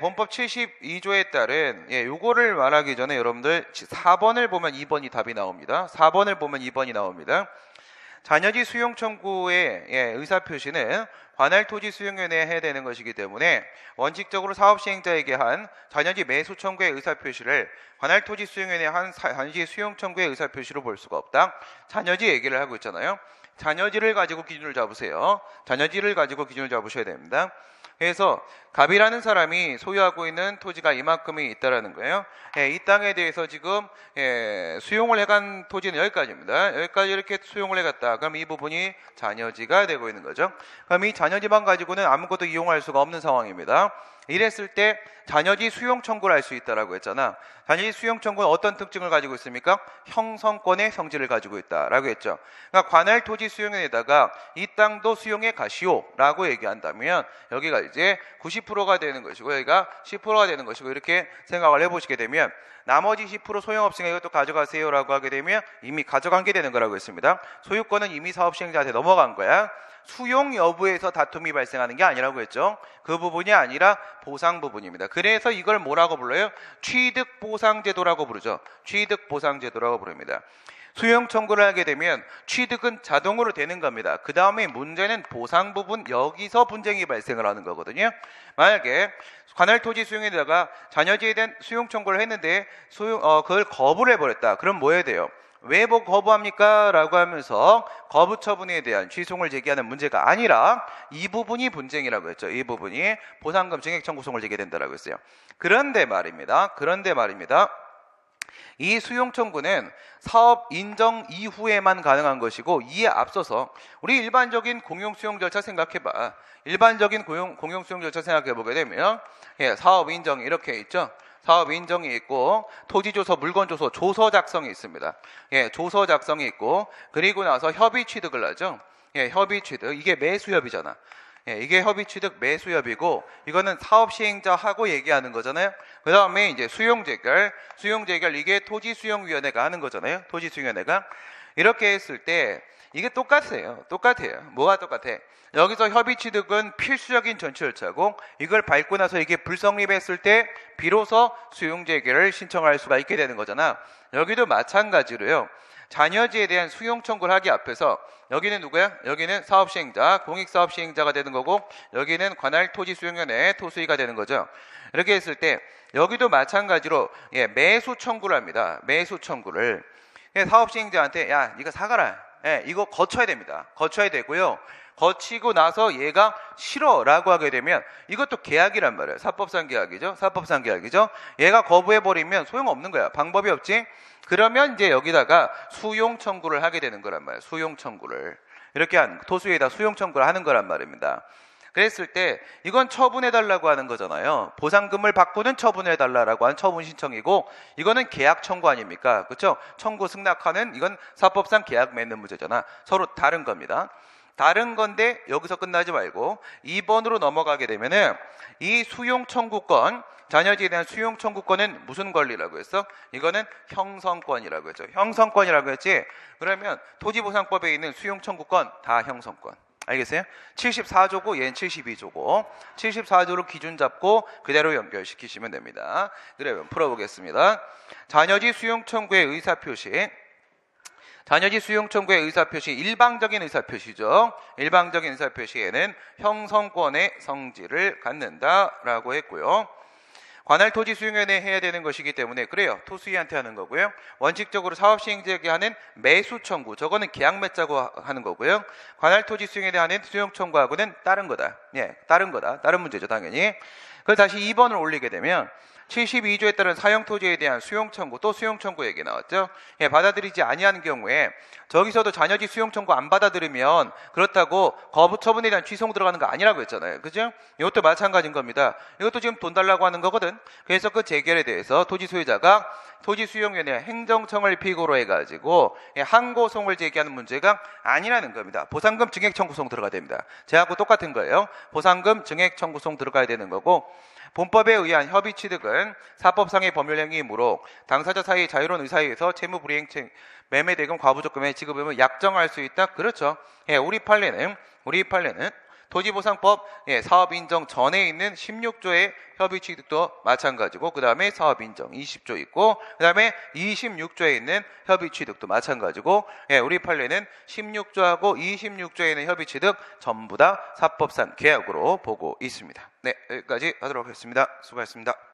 본법 72조에 따른 요거를 말하기 전에 여러분들 4번을 보면 2번이 답이 나옵니다. 4번을 보면 2번이 나옵니다. 잔여지 수용 청구의 의사표시는 관할 토지 수용위원회에 해야 되는 것이기 때문에 원칙적으로 사업 시행자에게 한 잔여지 매수 청구의 의사표시를 관할 토지 수용위원회에 한 잔여지 수용 청구의 의사표시로 볼 수가 없다. 잔여지 얘기를 하고 있잖아요. 잔여지를 가지고 기준을 잡으세요. 잔여지를 가지고 기준을 잡으셔야 됩니다. 그래서 갑이라는 사람이 소유하고 있는 토지가 이만큼이 있다라는 거예요. 이 땅에 대해서 지금 수용을 해간 토지는 여기까지입니다. 여기까지 이렇게 수용을 해갔다. 그럼 이 부분이 잔여지가 되고 있는 거죠. 그럼 이 잔여지만 가지고는 아무것도 이용할 수가 없는 상황입니다. 이랬을 때 잔여지 수용 청구를 할 수 있다라고 했잖아. 잔여지 수용 청구는 어떤 특징을 가지고 있습니까? 형성권의 성질을 가지고 있다라고 했죠. 그러니까 관할 토지 수용에다가 이 땅도 수용해 가시오라고 얘기한다면 여기가 이제 90%가 되는 것이고 여기가 10%가 되는 것이고 이렇게 생각을 해보시게 되면 나머지 10% 소용없으니까 이것도 가져가세요라고 하게 되면 이미 가져간 게 되는 거라고 했습니다. 소유권은 이미 사업 시행자한테 넘어간 거야. 수용 여부에서 다툼이 발생하는 게 아니라고 했죠. 그 부분이 아니라 보상 부분입니다. 그래서 이걸 뭐라고 불러요? 취득보상제도라고 부르죠. 취득보상제도라고 부릅니다. 수용 청구를 하게 되면 취득은 자동으로 되는 겁니다. 그 다음에 문제는 보상 부분, 여기서 분쟁이 발생을 하는 거거든요. 만약에 관할 토지 수용에다가 잔여지에 대한 수용 청구를 했는데 그걸 거부를 해버렸다. 그럼 뭐 해야 돼요? 왜 거부합니까? 라고 하면서 거부 처분에 대한 취소를 제기하는 문제가 아니라 이 부분이 분쟁이라고 했죠. 이 부분이 보상금 증액 청구송을 제기된다라고 했어요. 그런데 말입니다. 이 수용 청구는 사업 인정 이후에만 가능한 것이고 이에 앞서서 우리 일반적인 공용 수용 절차 생각해봐. 일반적인 공용 수용 절차 생각해보게 되면 사업 인정이 이렇게 있죠. 사업 인정이 있고 토지조서, 물건조서, 조서 작성이 있습니다. 조서 작성이 있고 그리고 나서 협의 취득을 하죠. 협의 취득. 이게 매수협이잖아. 이게 협의 취득 매수협이고 이거는 사업 시행자하고 얘기하는 거잖아요. 그 다음에 이제 수용 재결 이게 토지수용위원회가 하는 거잖아요. 토지수용위원회가 이렇게 했을 때 이게 똑같아요. 뭐가 똑같아? 여기서 협의 취득은 필수적인 전치 절차고 이걸 밟고 나서 이게 불성립했을 때 비로소 수용 재결을 신청할 수가 있게 되는 거잖아. 여기도 마찬가지로요. 잔여지에 대한 수용 청구를 하기 앞에서 여기는 누구야? 여기는 사업시행자, 공익사업시행자가 되는 거고 여기는 관할토지수용위원회 토수위가 되는 거죠. 이렇게 했을 때 여기도 마찬가지로 매수 청구를 합니다. 매수 청구를. 사업시행자한테 야 이거 사가라. 이거 거쳐야 됩니다. 거쳐야 되고요. 거치고 나서 얘가 싫어라고 하게 되면 이것도 계약이란 말이에요. 사법상 계약이죠. 사법상 계약이죠. 얘가 거부해버리면 소용없는 거야. 방법이 없지. 그러면 이제 여기다가 수용 청구를 하게 되는 거란 말이에요. 수용 청구를. 이렇게 토수위에다 수용 청구를 하는 거란 말입니다. 그랬을 때 이건 처분해달라고 하는 거잖아요. 보상금을 바꾸는 처분해달라고 하는 처분 신청이고 이거는 계약 청구 아닙니까? 그렇죠? 청구 승낙하는 이건 사법상 계약 맺는 문제잖아. 서로 다른 겁니다. 다른 건데 여기서 끝나지 말고 2번으로 넘어가게 되면은 이 수용 청구권, 잔여지에 대한 수용 청구권은 무슨 권리라고 했어? 이거는 형성권이라고 했죠. 형성권이라고 했지. 그러면 토지보상법에 있는 수용 청구권 다 형성권. 알겠어요? 74조고 얘는 72조고 74조로 기준 잡고 그대로 연결시키시면 됩니다. 그러면 풀어보겠습니다. 잔여지 수용 청구의 의사표시. 잔여지 수용 청구의 의사표시, 일방적인 의사표시죠. 일방적인 의사표시에는 형성권의 성질을 갖는다라고 했고요. 관할토지수용위원회에 해야 되는 것이기 때문에 그래요. 토수위한테 하는 거고요. 원칙적으로 사업시행자에게 하는 매수 청구, 저거는 계약 맺자고 하는 거고요. 관할토지수용위원회에 하는 수용 청구하고는 다른 거다. 다른 거다. 다른 문제죠, 당연히. 그래서 다시 2번을 올리게 되면 72조에 따른 사용토지에 대한 수용 청구, 또 수용 청구 얘기 나왔죠. 받아들이지 아니하는 경우에 저기서도 잔여지 수용 청구 안 받아들이면 그렇다고 거부 처분에 대한 취소 들어가는 거 아니라고 했잖아요. 그죠? 이것도 마찬가지인 겁니다. 이것도 지금 돈 달라고 하는 거거든. 그래서 그 재결에 대해서 토지 소유자가 토지수용위원회 행정청을 피고로 해가지고 항고송을 제기하는 문제가 아니라는 겁니다. 보상금 증액 청구송 들어가야 됩니다. 제하고 똑같은 거예요. 보상금 증액 청구송 들어가야 되는 거고 본법에 의한 협의 취득은 사법상의 법률행위이므로 당사자 사이의 자유로운 의사에 의해서 채무불이행 매매대금 과부적금의 지급을 약정할 수 있다. 그렇죠. 우리 판례는 토지보상법 사업인정 전에 있는 16조의 협의취득도 마찬가지고 그 다음에 사업인정 20조 있고 그 다음에 26조에 있는 협의취득도 마찬가지고 우리 판례는 16조하고 26조에 있는 협의취득 전부 다 사법상 계약으로 보고 있습니다. 네, 여기까지 하도록 하겠습니다. 수고하셨습니다.